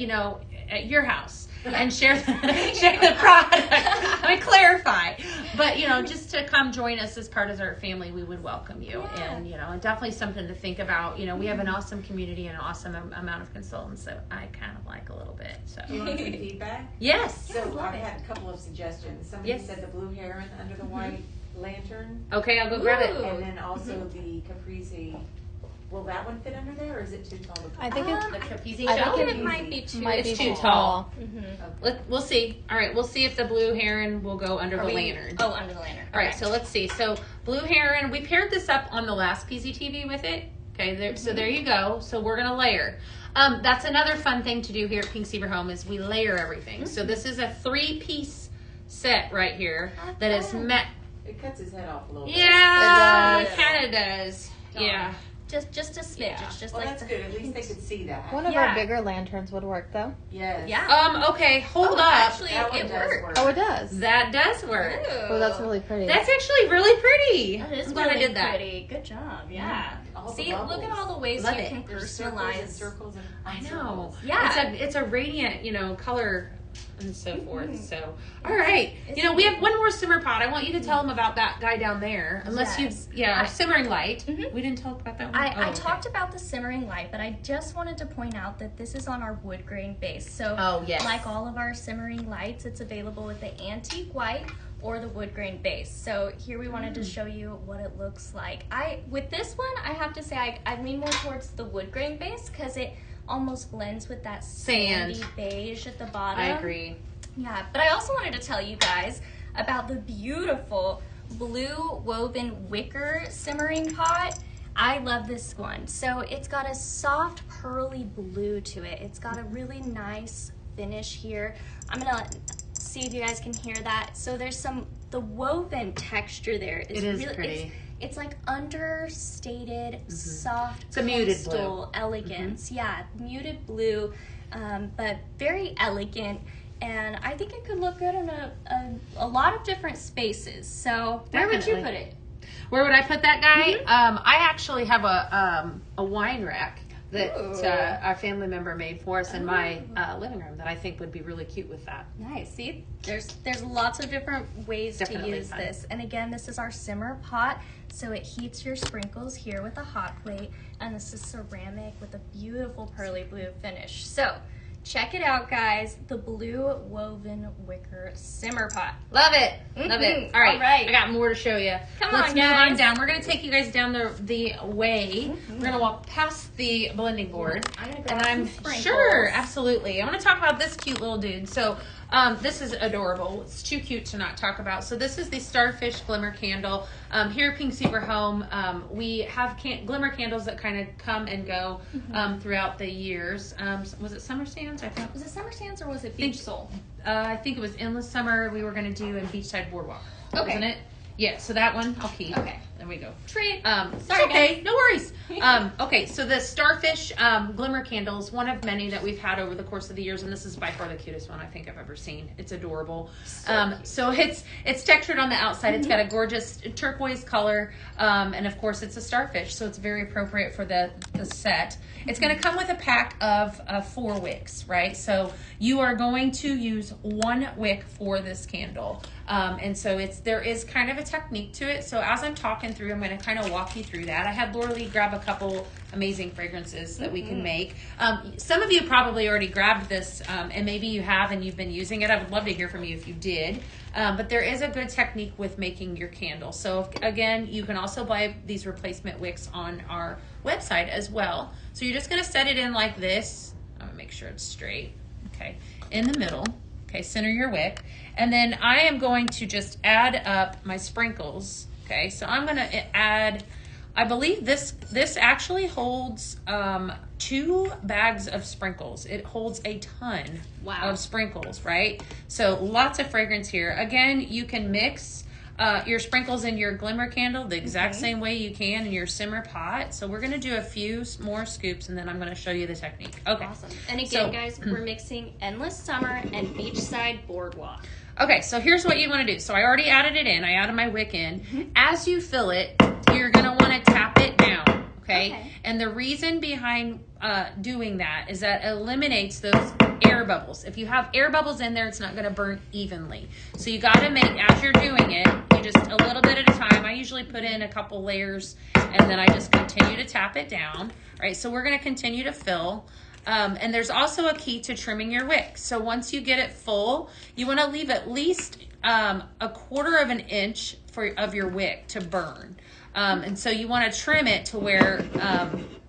at your house. And share the product. Let me clarify. But, just to come join us as part of our family, we would welcome you. Yeah. And, definitely something to think about. We have an awesome community and an awesome amount of consultants that I kind of like a little bit. So. Do you want some feedback? Yes. So I had a couple of suggestions. Somebody said the blue heron under the white lantern. Okay, I'll go grab it. And then also the Caprese. Will that one fit under there, or is it too tall? I think it's The Capizzi I shell? think it might be too It's too tall. Okay. We'll see. All right, we'll see if the blue heron will go under the lantern. Oh, under the lantern. All right, so let's see. So blue heron, we paired this up on the last PZTV with it. Okay, so there you go. So we're gonna layer. That's another fun thing to do here at Pink Zebra Home is we layer everything. So this is a 3-piece set right here that is met. It cuts his head off a little bit. Yeah, It it kind of does. Yeah. Just a smidge. Yeah. It's just Well, like that's good. At least they could see that. one of Yeah. our bigger lanterns would work though. Yes. Yeah. Okay, hold up. Actually, That one it does works. work. Oh, it does. That does work. Oh, that's really pretty. That's actually really pretty. That is I'm glad really I did that. pretty. Good job. Yeah. All the See, look at bubbles. all the ways Love you it. can There's circles and personalize. circles and I know. circles. Yeah. It's a radiant, color and so forth. So, all right. We have one more simmer pot. I want you to tell them about that guy down there. Unless Yes. our simmering light. We didn't talk about that one. I okay. talked about the simmering light, but I just wanted to point out that this is on our wood grain base. So, Oh, yes. like all of our simmering lights, it's available with the antique white or the wood grain base. So here we wanted to show you what it looks like. With this one, I have to say I lean more towards the wood grain base because it almost blends with that sandy beige at the bottom. I agree. Yeah, but I also wanted to tell you guys about the beautiful blue woven wicker simmering pot. I love this one. So it's got a soft pearly blue to it. It's got a really nice finish here. I'm gonna see if you guys can hear that. So there's the woven texture there. It is really pretty. It's like understated, soft, it's a muted coastal elegance. Yeah, muted blue, but very elegant. And I think it could look good in a lot of different spaces. So where would you put it? Where would I put that guy? I actually have a wine rack that our family member made for us in my living room that I think would be really cute with that. Nice. See, there's lots of different ways to use this. And again, this is our simmer pot. So it heats your sprinkles here with a hot plate. And this is ceramic with a beautiful pearly blue finish. So check it out, guys. The blue woven wicker simmer pot. Love it. Love it. All right. I got more to show you. Let's move on down. We're going to take you guys down the way. We're going to walk past the blending board. I'm sure, absolutely. I want to talk about this cute little dude. So this is adorable. It's too cute to not talk about. So this is the Starfish Glimmer Candle. Here at Pink Zebra Home, we have glimmer candles that kind of come and go throughout the years. Was it Summer Sands? I think. Was it Summer Sands or was it Beach Soul? I think it was Endless Summer we were going to do in Beachside Boardwalk. Okay. Wasn't it? Yeah, so that one I'll keep. Okay. There we go. Treat. Sorry, okay, no worries. Okay, so the Starfish Glimmer Candle is one of many that we've had over the course of the years, and this is by far the cutest one I think I've ever seen. It's adorable. So it's textured on the outside. It's got a gorgeous turquoise color, and of course it's a starfish, so it's very appropriate for the set. It's going to come with a pack of 4 wicks, right? So you are going to use 1 wick for this candle. And so there is kind of a technique to it. So as I'm talking through, I'm going to kind of walk you through that. I had Laura Lee grab a couple amazing fragrances that we can make. Some of you probably already grabbed this, and maybe you have and you've been using it. I would love to hear from you if you did. But there is a good technique with making your candle. So again, you can also buy these replacement wicks on our website as well. So you're just going to set it in like this. I'm going to make sure it's straight. Okay, in the middle. Okay, center your wick. And then I am going to just add up my sprinkles. Okay, so I'm going to add, I believe this actually holds 2 bags of sprinkles. It holds a ton of sprinkles, right? So lots of fragrance here. Again, you can mix your sprinkles in your glimmer candle the exact same way you can in your simmer pot. So we're going to do a few more scoops, and then I'm going to show you the technique. Okay. Awesome. And again, guys, we're mixing Endless Summer and Beachside Boardwalk. Okay, so here's what you want to do. So I already added it in. I added my wick in. As you fill it, you're going to want to tap it down, okay? And the reason behind doing that is that it eliminates those air bubbles. If you have air bubbles in there, it's not going to burn evenly. So you got to make, as you're doing it, you just a little bit at a time. I usually put in a couple layers, and then I just continue to tap it down. All right, so we're going to continue to fill. And there's also a key to trimming your wick. So once you get it full, you want to leave at least 1/4 of an inch of your wick to burn. And so you want to trim it to where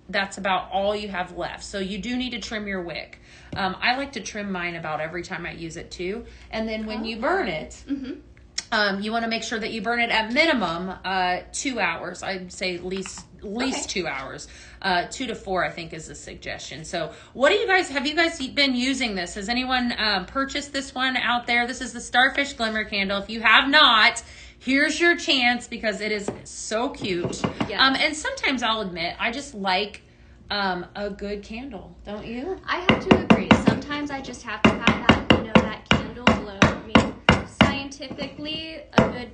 that's about all you have left. So you do need to trim your wick. I like to trim mine about every time I use it too. And then when you burn it, you want to make sure that you burn it at minimum 2 hours. I'd say at least 2 hours. 2 to 4, I think, is the suggestion. So what do you guys, have you guys been using this? Has anyone purchased this one out there? This is the Starfish Glimmer Candle. If you have not, here's your chance because it is so cute. And sometimes I'll admit, I just like a good candle, don't you? I have to agree. Sometimes I just have to have that, that candle glow. I mean, scientifically, a good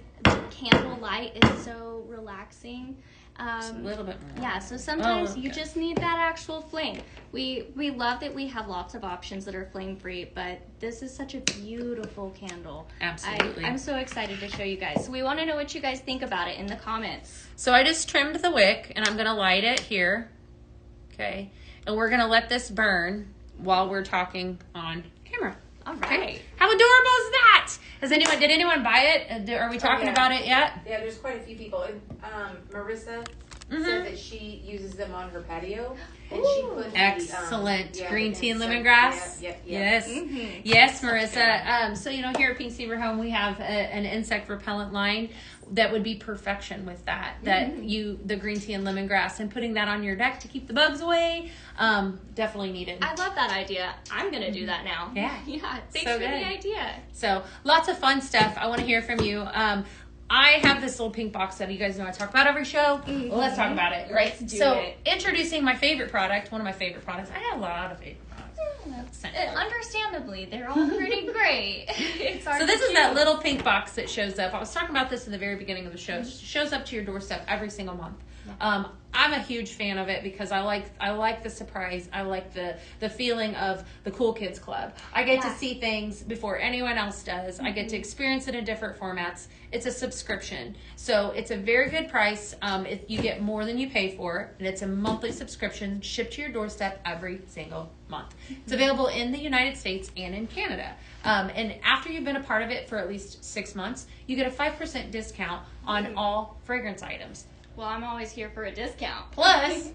candle light is so relaxing. Just a little bit more. Yeah, so sometimes you just need that actual flame. We love that we have lots of options that are flame free, but this is such a beautiful candle. Absolutely. I'm so excited to show you guys. So we want to know what you guys think about it in the comments. So I just trimmed the wick, and I'm going to light it here. Okay. And we're going to let this burn while we're talking on camera. All right. Okay. How adorable is that? Did anyone buy it? Are we talking about it yet? Yeah, there's quite a few people. And Marissa said that she uses them on her patio. And she put Excellent. the Green tea and insect- lemongrass. Yeah. Yes. Yes, Marissa. So, here at Pink Zebra Home, we have an insect repellent line that would be perfection with that. The green tea and lemongrass, and putting that on your deck to keep the bugs away, definitely needed. I love that idea. I'm going to do that now. Yeah. Yeah. Thanks So for good. the idea. So lots of fun stuff. I want to hear from you. I have this little pink box that you guys know I talk about every show. Well, let's talk about it, right? Let's do so it. Introducing my favorite product, one of my favorite products. I have a lot of favorite products. Understandably, they're all pretty great. It's So this is that little pink box that shows up. I was talking about this in the very beginning of the show. It shows up to your doorstep every single month. I'm a huge fan of it because I like the surprise. I like the feeling of the Cool Kids Club. I get to see things before anyone else does. I get to experience it in different formats. It's a subscription, so it's a very good price. You get more than you pay for, and it's a monthly subscription shipped to your doorstep every single month. It's available in the United States and in Canada. And after you've been a part of it for at least 6 months, you get a 5% discount on all fragrance items. Well, I'm always here for a discount. Plus,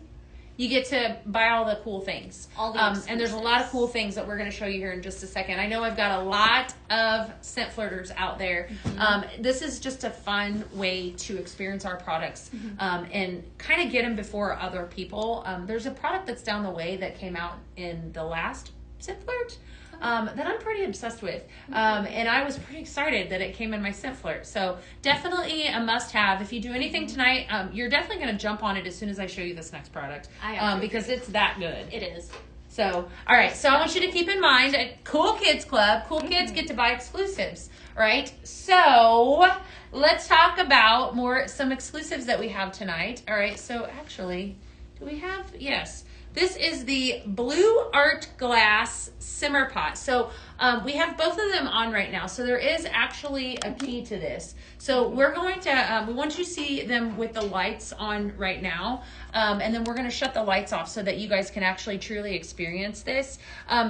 you get to buy all the cool things. All the and there's a lot of cool things that we're going to show you here in just a second. I know I've got a lot of scent flirters out there. This is just a fun way to experience our products and kind of get them before other people. There's a product that's down the way that came out in the last scent flirt that I'm pretty obsessed with. And I was pretty excited that it came in my scent flirt. So definitely a must-have. If you do anything tonight, you're definitely going to jump on it as soon as I show you this next product because it's that good. It is. So, all right. So I want you to keep in mind at Cool Kids Club, cool kids get to buy exclusives, right? So let's talk about some exclusives that we have tonight. All right. So actually, do we have? Yes. This is the Blue Art Glass Simmer Pot. So we have both of them on right now. So there is actually a key to this. So we're going to, we want you to see them with the lights on right now. And then we're going to shut the lights off so that you guys can actually truly experience this.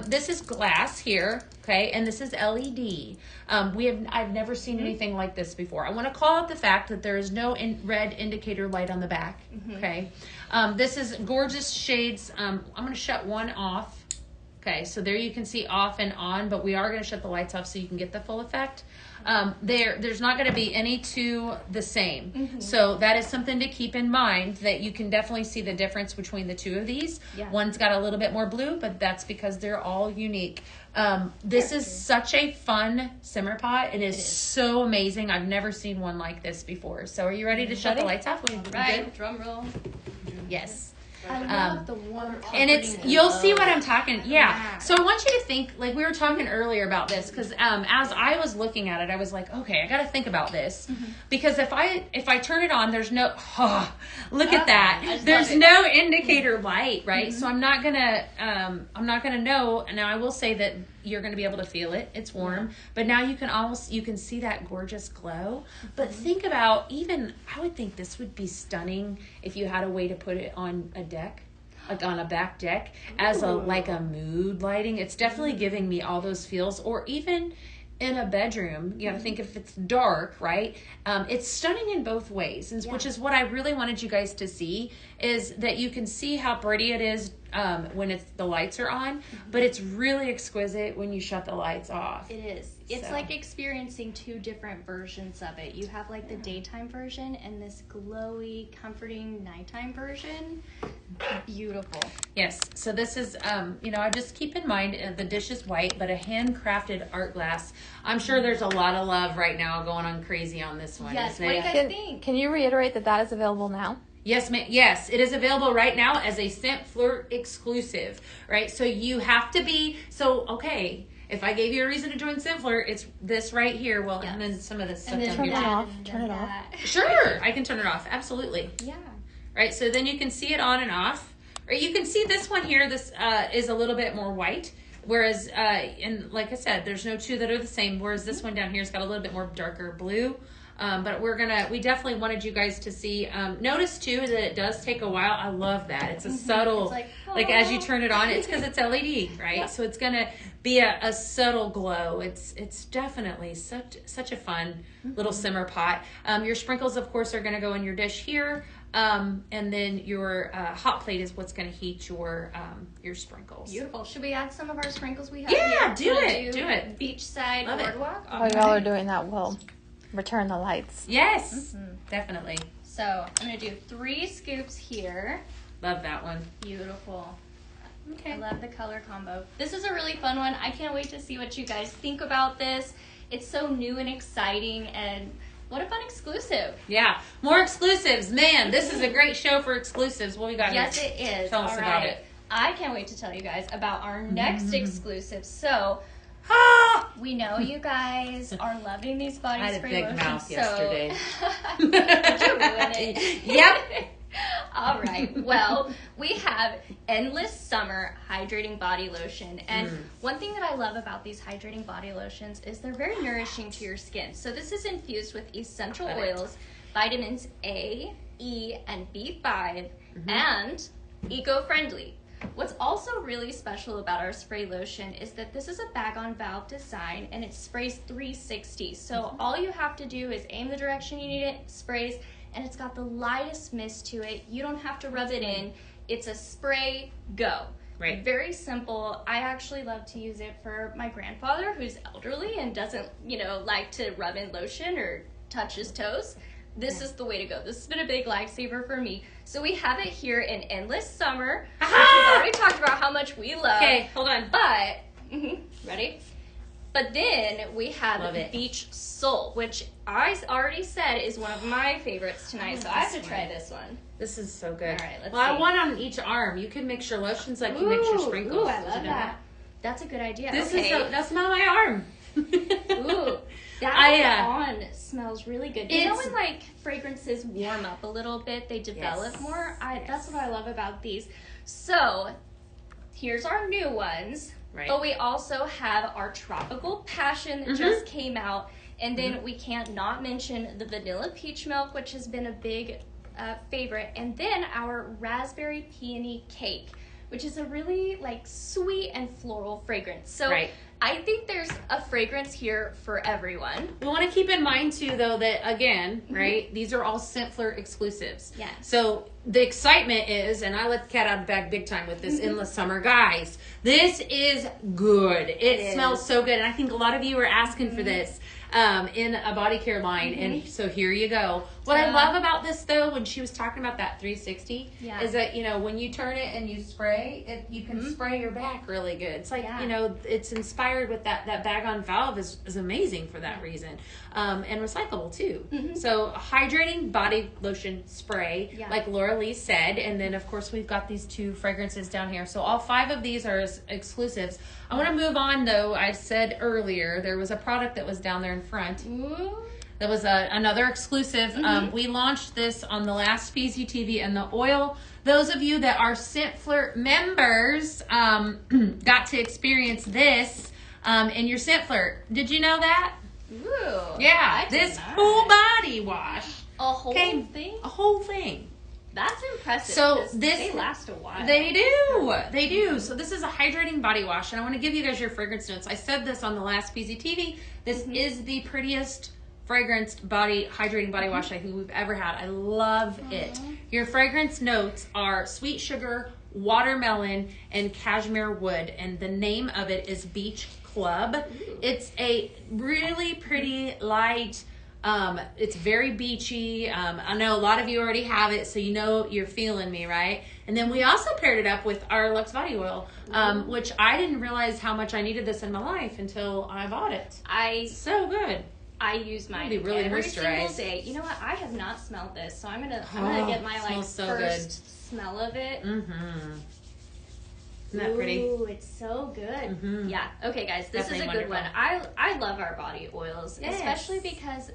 This is glass here, okay? And this is LED. I've never seen anything like this before. I want to call out the fact that there is no red indicator light on the back, okay? This is gorgeous shades. I'm going to shut one off. Okay, so there you can see off and on, but we are going to shut the lights off so you can get the full effect. There's not going to be any two the same. So that is something to keep in mind, that you can definitely see the difference between the two of these. Yeah. One's got a little bit more blue, but that's because they're all unique. This is such a fun simmer pot. It is so amazing. I've never seen one like this before. So are you ready to shut the lights off? Right, drum roll. Yes. I love the warm And you'll see what I'm talking. Yeah. So I want you to think, like we were talking earlier about this, because as I was looking at it, I was like, okay, I got to think about this, because if I turn it on, there's no. Look at that. There's no indicator light, right? So I'm not gonna know. Now I will say that you're going to be able to feel it. It's warm, but now you can see that gorgeous glow. But think about, I would think this would be stunning if you had a way to put it on a deck, like on a back deck, as like a mood lighting. It's definitely giving me all those feels. Or even in a bedroom, you got to think if it's dark, right? It's stunning in both ways, which is what I really wanted you guys to see, is that you can see how pretty it is when the lights are on, but it's really exquisite when you shut the lights off. It is. It's like experiencing two different versions of it. You have like the daytime version and this glowy, comforting nighttime version. Beautiful. Yes. So this is, I just keep in mind the dish is white, but a handcrafted art glass. I'm sure there's a lot of love right now going on crazy on this one. Yes. Isn't What do it? you guys think? Can you reiterate that is available now? Yes, ma'am. Yes, it is available right now as a Scent Flirt exclusive, right? So you have to be, okay, if I gave you a reason to join Scent Flirt, it's this right here. Well, and then some of this stuff down turn here. it off. Turn it off. Sure, I can turn it off. Absolutely. Yeah. Right, so then you can see it on and off. Or you can see this one here, this is a little bit more white. Whereas, and like I said, there's no two that are the same. Whereas this one down here has got a little bit more darker blue. But we definitely wanted you guys to see. Notice too that it does take a while. I love that. It's a subtle, It's like as you turn it on, it's because it's LED, right? Yep. So it's gonna be a subtle glow. It's definitely such a fun little simmer pot. Your sprinkles, of course, are gonna go in your dish here. And then your hot plate is what's going to heat your sprinkles. Beautiful. Should we add some of our sprinkles we have Yeah, here? do Wanna it. Beachside Love it. boardwalk. While y'all are doing that, we'll return the lights. Yes, definitely. So I'm going to do 3 scoops here. Love that one. Beautiful. Okay. I love the color combo. This is a really fun one. I can't wait to see what you guys think about this. It's so new and exciting, and what a fun exclusive. Yeah, more exclusives. Man, this is a great show for exclusives. What we got Yes, here? it is. Tell us All about right. it. I can't wait to tell you guys about our next exclusive. So, Ah! we know you guys are loving these body I had a spray big lotions. mouth yesterday. Did you ruin it? Yep. All right. Well, we have Endless Summer Hydrating Body Lotion. And one thing that I love about these hydrating body lotions is they're very nourishing to your skin. So this is infused with essential Love it. oils, vitamins A, E, and B5, and eco-friendly. What's also really special about our spray lotion is that this is a bag-on-valve design, and it sprays 360. So all you have to do is aim the direction you need it, sprays, and it's got the lightest mist to it. You don't have to rub it in. It's a spray, go. Right. Very simple. I actually love to use it for my grandfather who's elderly and doesn't, like to rub in lotion or touch his toes. This is the way to go. This has been a big lifesaver for me. So we have it here in Endless Summer, which we've already talked about how much we love. Okay, hold on. But, ready? But then we have Love it. Beach Soul, which I already said is one of my favorites tonight. So I have to try this one. This is so good. All right, let's well, I see. want on each arm. You can mix your lotions like you mix your sprinkles. Ooh, I Did love you know that. That's a good idea. This okay. is that's not my arm. Ooh, that on smells really good. You know when like fragrances warm up a little bit, they develop Yes. more? That's what I love about these. So here's our new ones. Right. But we also have our Tropical Passion that just came out. And then we can't not mention the Vanilla Peach Milk, which has been a big favorite. And then our Raspberry Peony Cake, which is a really like sweet and floral fragrance. So Right. I think there's a fragrance here for everyone. We want to keep in mind too, though, that again, right? These are all Scentflirt exclusives. Yes. So the excitement is, and I let the cat out of the bag big time with this Endless Summer, guys. This is good. It smells so good, and I think a lot of you are asking for this in a body care line, and so here you go. What I love about this, though, when she was talking about that 360, is that when you turn it and you spray it, you can spray your back really good. It's like it's inspired with that bag on valve is amazing for that reason, and recyclable too. So hydrating body lotion spray, like Laura Lee said, and then of course we've got these 2 fragrances down here. So all 5 of these are exclusives. I want to move on, though. I said earlier there was a product that was down there in front. Ooh. That was another exclusive. We launched this on the last PZTV, and the oil. Those of you that are Scentflirt members got to experience this in your Scentflirt. Did you know that? Ooh. Yeah, I did this not. whole body wash A whole came thing? a whole thing. That's impressive. So 'cause they last a while. They do. They do. So this is a hydrating body wash, and I want to give you guys your fragrance notes. I said this on the last PZTV. This is the prettiest fragranced hydrating body wash I think we've ever had. I love it. Your fragrance notes are sweet sugar, watermelon, and cashmere wood, and the name of it is Beach Club. It's a really pretty light. It's very beachy. I know a lot of you already have it, so you're feeling me, right? And then we also paired it up with our Lux Body Oil, which I didn't realize how much I needed this in my life until I bought it. So good. I use mine Be really every single moisturized. day. You know what? I have not smelled this, so I'm gonna get my smells so first smell of it. Isn't that pretty? Ooh, it's so good. Yeah. Okay, guys, this Definitely is a good wonderful. one. I love our body oils, Yes. especially because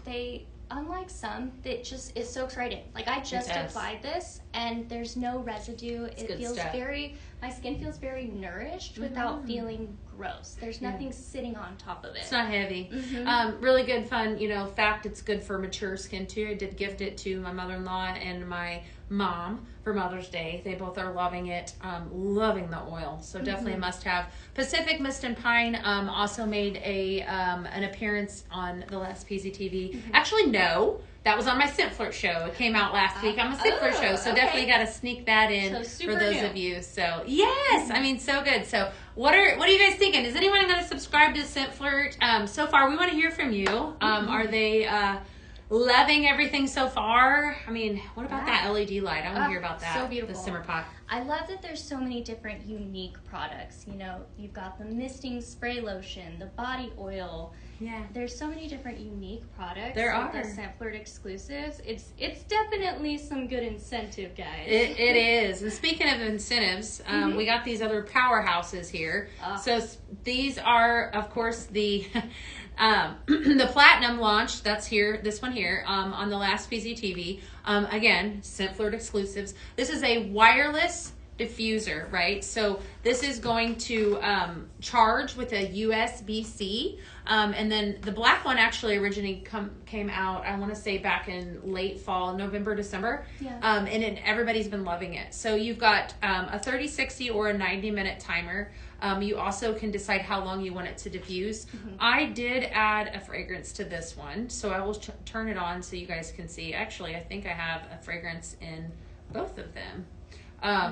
they. Unlike some, it's so exciting. Like I just does. applied this, and there's no residue. It good feels stuff. very my skin feels very nourished without feeling gross. There's nothing sitting on top of it. It's not heavy. Really good fun, fact, it's good for mature skin too. I did gift it to my mother-in-law and my mom for Mother's Day. They both are loving it, loving the oil. So definitely a must-have. Pacific Mist and Pine also made an appearance on the last PZTV. Actually, no. That was on my Scent Flirt show. It came out last week on my Scent Flirt show. So definitely got to sneak that in for those of you. So yes, I mean, so good. So what are you guys thinking? Is anyone going to subscribe to Scent Flirt? So far, we want to hear from you. Are they loving everything so far? I mean, what about that LED light? I want to hear about that. So beautiful. The simmer pot. I love that there's so many different unique products. You've got the misting spray lotion, the body oil. Yeah. There's so many different unique products. There are. The Scent Flirt exclusives. It's definitely some good incentive, guys. It is. And speaking of incentives, we got these other powerhouses here. So these are, of course, the the Platinum launch. That's here. This one here on the last PZTV. Again, Scent Flirt exclusives. This is a wireless diffuser, right? So this is going to charge with a USB-C, and then the black one actually originally came out, I want to say back in late fall, November, December, and everybody's been loving it. So you've got a 30, 60, or a 90-minute timer. You also can decide how long you want it to diffuse. I did add a fragrance to this one, so I will turn it on so you guys can see. Actually, I think I have a fragrance in both of them.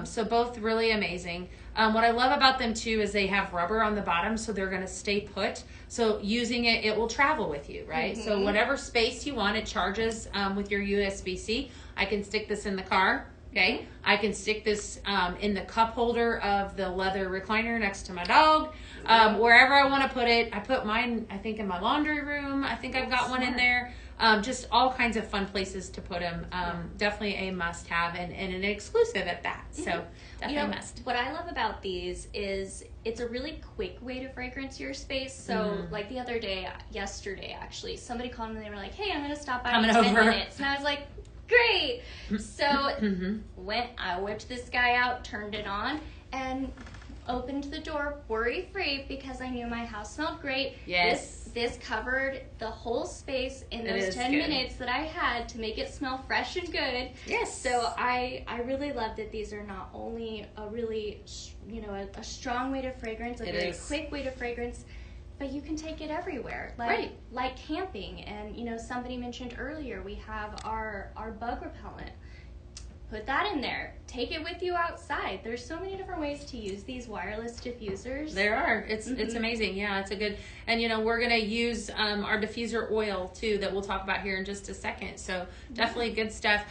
So both really amazing. What I love about them too is they have rubber on the bottom, so they're going to stay put. So using it, it will travel with you, right? So whatever space you want, it charges with your USB-C. I can stick this in the car. Okay, I can stick this in the cup holder of the leather recliner next to my dog. Wherever I want to put it. I put mine, I think, in my laundry room. I think I've got one in there. Just all kinds of fun places to put them. Definitely a must-have and an exclusive at that. So definitely a must. What I love about these is it's a really quick way to fragrance your space. So like the other day, yesterday actually, somebody called me and they were like, "Hey, I'm going to stop by in 10 minutes." And I was like, great. So I whipped this guy out, turned it on, and opened the door worry-free because I knew my house smelled great. Yes. This covered the whole space in those 10 minutes that I had to make it smell fresh and good. Yes. So I really love that these are not only a really, a strong way to fragrance, a very quick way to fragrance, but you can take it everywhere, like camping. And somebody mentioned earlier, we have our bug repellent. Put that in there. Take it with you outside. There's so many different ways to use these wireless diffusers. There are. It's amazing. Yeah, it's a good. And we're gonna use our diffuser oil too that we'll talk about here in just a second. So definitely good stuff.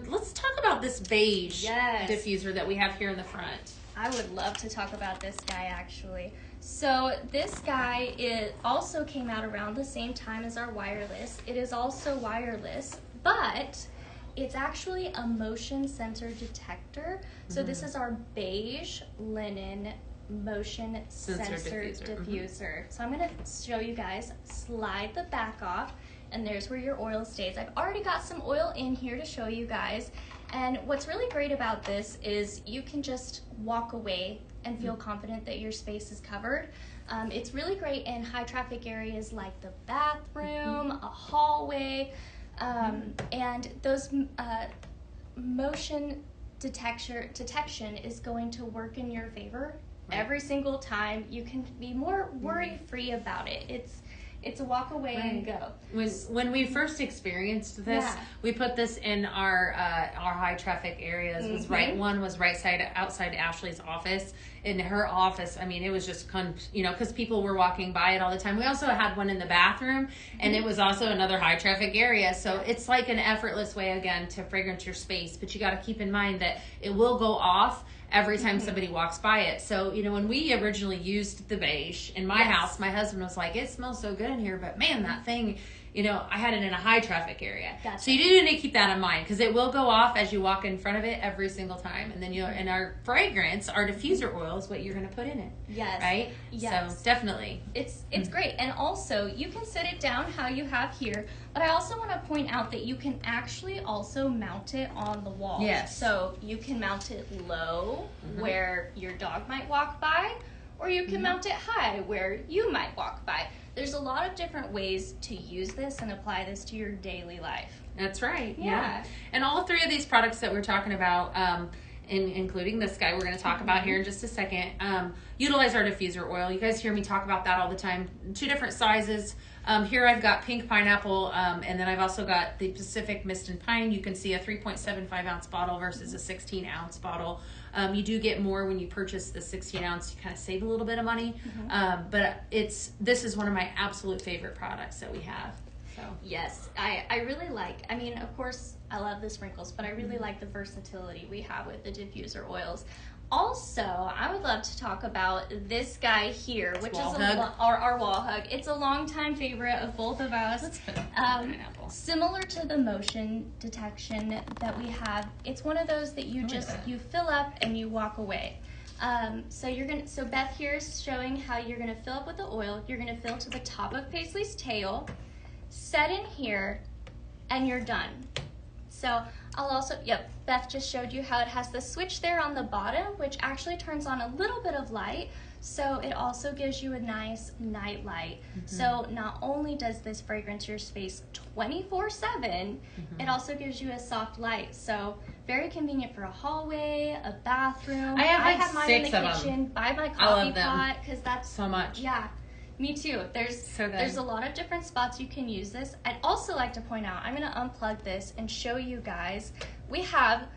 Let's talk about this beige diffuser that we have here in the front. I would love to talk about this guy actually. So this guy also came out around the same time as our wireless. It is also wireless, but it's actually a motion sensor detector. So this is our beige linen motion sensor diffuser. So I'm going to show you guys. Slide the back off, and there's where your oil stays. I've already got some oil in here to show you guys. And what's really great about this is you can just walk away and feel confident that your space is covered. It's really great in high traffic areas like the bathroom, a hallway, and those motion detection is going to work in your favor every single time. You can be more worry-free about it. It's a walk away and go. When we first experienced this, we put this in our high traffic areas. One was outside Ashley's office. In her office, I mean, it was just because people were walking by it all the time. We also had one in the bathroom, and it was also another high traffic area. So it's like an effortless way again to fragrance your space. But you got to keep in mind that it will go off every time somebody walks by it. So, when we originally used the beige in my house, my husband was like, "It smells so good in here, but man, that thing I had it in a high traffic area. Gotcha. So you do need to keep that in mind because it will go off as you walk in front of it every single time. And then and our fragrance, our diffuser oil is what you're going to put in it. Yes. Right? Yes. So definitely. It's great. And also, you can set it down how you have here, but I also want to point out that you can actually also mount it on the wall. Yes. So you can mount it low where your dog might walk by, or you can mount it high where you might walk by. There's a lot of different ways to use this and apply this to your daily life. That's right. Yeah. And all three of these products that we're talking about, including this guy we're going to talk about here in just a second, utilize our diffuser oil. You guys hear me talk about that all the time. 2 different sizes. Here I've got pink pineapple, and then I've also got the Pacific Mist and Pine. You can see a 3.75 ounce bottle versus a 16 ounce bottle. You do get more when you purchase the 16 ounce. You kind of save a little bit of money, but this is one of my absolute favorite products that we have. So Yes, I really like, I mean, of course, I love the sprinkles, but I really like the versatility we have with the diffuser oils. Also, I would love to talk about this guy here, which is our wall hug. It's a longtime favorite of both of us. Similar to the motion detection that we have, it's one of those that you you fill up and you walk away. So Beth here is showing how you're gonna fill up with the oil. You're gonna fill to the top of Paisley's tail, set in here, and you're done. So I'll also, Beth just showed you how it has the switch there on the bottom, which actually turns on a little bit of light. So it also gives you a nice night light. So not only does this fragrance your space 24/7, it also gives you a soft light. So very convenient for a hallway, a bathroom. I have have mine in the kitchen by my coffee pot because that's so much. Yeah. Me too. There's a lot of different spots you can use this. I'd also like to point out, I'm going to unplug this and show you guys. We have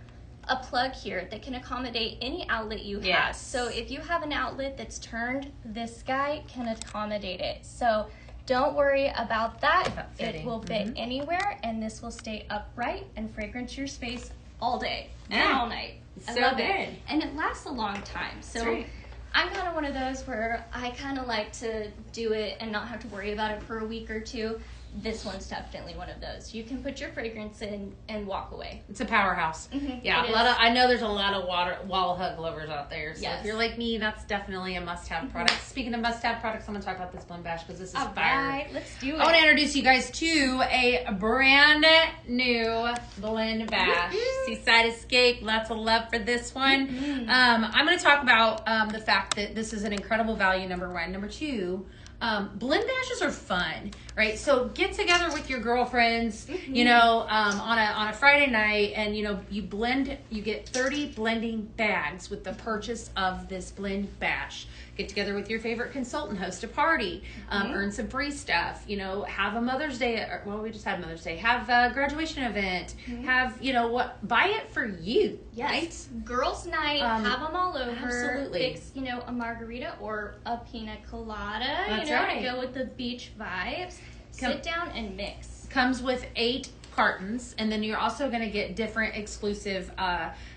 a plug here that can accommodate any outlet you have. So if you have an outlet that's turned, this guy can accommodate it. So don't worry about that. It will fit anywhere, and this will stay upright and fragrance your space all day and all night. I love it. And it lasts a long time. So I'm kind of one of those where I kind of like to do it and not have to worry about it for a week or two. This one's definitely one of those. You can put your fragrance in and walk away. It's a powerhouse. Yeah, I know there's a lot of wall hug lovers out there. So if you're like me, that's definitely a must-have product. Speaking of must-have products, I'm going to talk about this blend bash because this is fire. All right, let's do it. I want to introduce you guys to a brand new blend bash. Seaside Escape. Lots of love for this one. I'm going to talk about the fact that this is an incredible value, number one. Number two, blend bashes are fun, right? So get together with your girlfriends, on a Friday night, and you blend. You get 30 blending bags with the purchase of this blend bash. Get together with your favorite consultant, host a party, earn some free stuff. Have a Mother's Day. We just had Mother's Day. Have a graduation event. Have buy it for you. Yes. Right? Girls' night. Have them all over. Absolutely. Fix a margarita or a pina colada. That's to go with the beach vibes. Sit down and mix. Comes with 8 cartons, and then you're also going to get different exclusive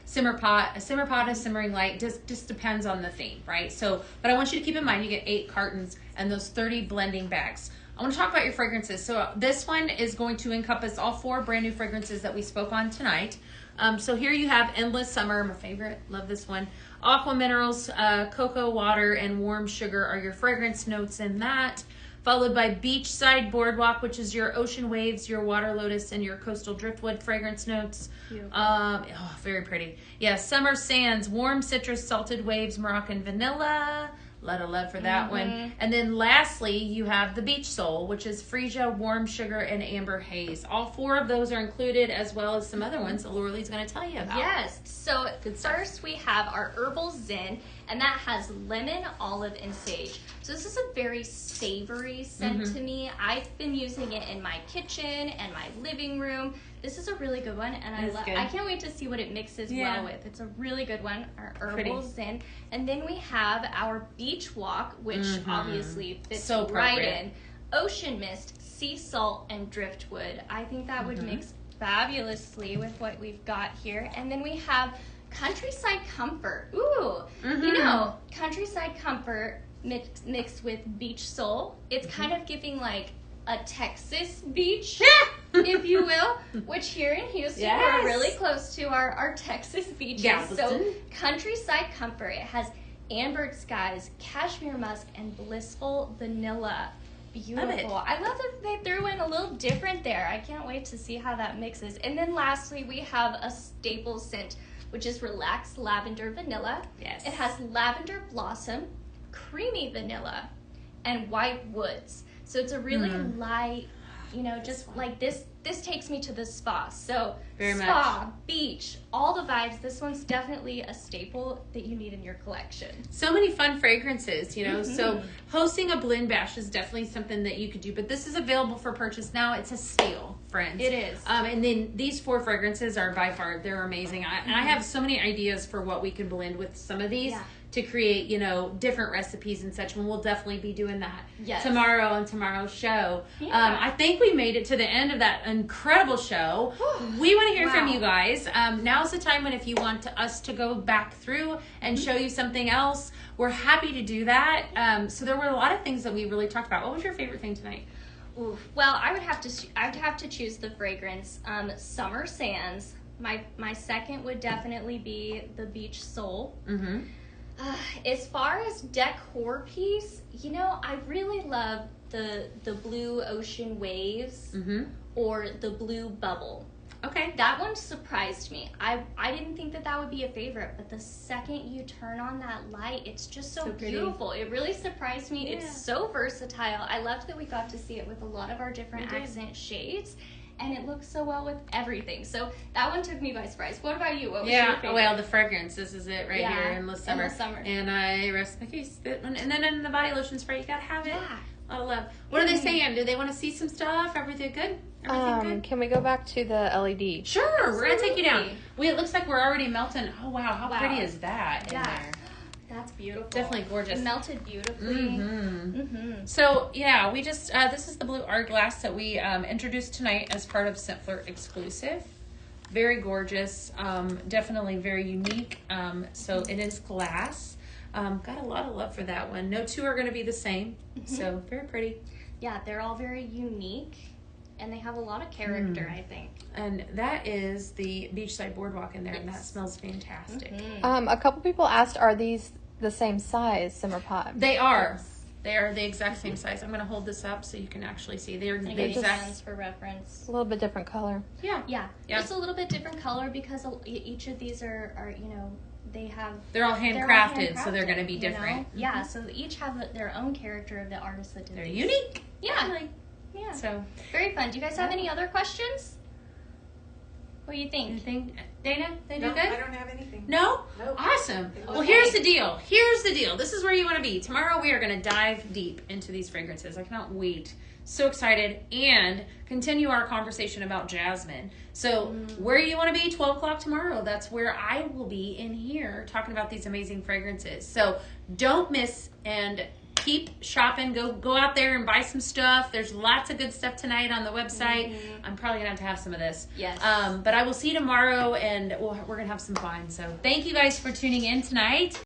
simmer pot. A simmer pot, a simmering light, just depends on the theme, right? So, but I want you to keep in mind you get 8 cartons and those 30 blending bags. I want to talk about your fragrances. So this one is going to encompass all 4 brand new fragrances that we spoke on tonight. So here you have Endless Summer, my favorite, love this one. Aqua Minerals, Cocoa Water, and Warm Sugar are your fragrance notes in that. Followed by Beachside Boardwalk, which is your ocean waves, your water lotus, and your coastal driftwood fragrance notes. Very pretty. Yeah, Summer Sands, warm citrus, salted waves, Moroccan vanilla. Lot of love for that one. And then lastly, you have the Beach Soul, which is Freesia, Warm Sugar, and Amber Haze. All 4 of those are included, as well as some other ones that Lauralee's going to tell you about. Yes. So first we have our Herbal Zen, and that has lemon, olive, and sage. So this is a very savory scent to me. I've been using it in my kitchen and my living room. This is a really good one, and I can't wait to see what it mixes well with. It's a really good one, our Herbal Zen. And then we have our Beach Walk, which obviously fits right in. Ocean Mist, Sea Salt, and Driftwood. I think that would mix fabulously with what we've got here. And then we have Countryside Comfort. Ooh, Countryside Comfort mixed with Beach Soul. It's kind of giving like a Texas beach, if you will, which here in Houston, Yes. we're really close to our Texas beaches. So Galveston. countryside comfort. It has amber skies, cashmere musk, and blissful vanilla. Beautiful. I love that they threw in a little different there. I can't wait to see how that mixes. And then lastly, we have a staple scent, which is relaxed lavender vanilla. Yes. It has lavender blossom, creamy vanilla, and white woods. So it's a really light, you know, just like this takes me to the spa. So Very spa, beach, all the vibes. This one's definitely a staple that you need in your collection. So many fun fragrances, you know. So hosting a blend bash is definitely something that you could do. But this is available for purchase now. It's a steal, friends. It is. And then these 4 fragrances are by far, they're amazing. I have so many ideas for what we can blend with some of these. Yeah. To create, you know, different recipes and such, and we'll definitely be doing that tomorrow on tomorrow's show. Yeah. I think we made it to the end of that incredible show. We want to hear from you guys. Now's the time when if you want us to go back through and show you something else, we're happy to do that. So there were a lot of things that we really talked about. What was your favorite thing tonight? Ooh. Well, I'd have to choose the fragrance. Summer Sands. My second would definitely be the Beach Soul. Mm-hmm. As far as decor piece, you know, I really love the blue ocean waves or the blue bubble. Okay. That one surprised me. I didn't think that would be a favorite, but the second you turn on that light, it's just so beautiful. It really surprised me. Yeah. It's so versatile. I loved that we got to see it with a lot of our different accent shades. And it looks so well with everything. So that one took me by surprise. What about you? What was your favorite? Well, the fragrance. This is it right here, Endless Summer. Endless Summer. And I rest my case. And then in the body lotion spray, you gotta have it. Yeah. A lot of love. What are they saying? Do they want to see some stuff? Everything good? Everything good? Can we go back to the LED? Sure, we're gonna take you down. Absolutely. It looks like we're already melting. Oh wow, how Wow. pretty is that in Yeah. there? That's beautiful. Definitely gorgeous. It melted beautifully. Mm-hmm. So yeah, we just this is the blue hourglass that we introduced tonight as part of Scent Flirt exclusive. Very gorgeous, definitely very unique. So it is glass. Got a lot of love for that one. No 2 are going to be the same. So very pretty. Yeah, they're all very unique, and they have a lot of character, I think. And that is the Beachside Boardwalk in there, and that smells fantastic. A couple people asked, are these the same size simmer pot? They are. They are the exact same size. I'm going to hold this up so you can actually see. They're And the give you exact. hands for reference. A little bit different color. Yeah. Yeah, Yeah. just a little bit different color because each of these are you know, They're all handcrafted, so they're going to be you different. know? Yeah, so they each have their own character of the artist that did They're these. unique. Yeah. Yeah. So, Very fun. Do you guys have any other questions? What do you think? anything? Dana, they do No, good? I don't have anything. No? Nope. Awesome. Well, Okay. here's the deal. Here's the deal. This is where you want to be. Tomorrow we are going to dive deep into these fragrances. I cannot wait. So excited. And continue our conversation about jasmine. So where you want to be 12 o'clock tomorrow, that's where I will be in here talking about these amazing fragrances. So don't miss and keep shopping. Go out there and buy some stuff. There's lots of good stuff tonight on the website. I'm probably gonna have some of this. Yes. But I will see you tomorrow, and we're gonna have some fun. So thank you guys for tuning in tonight.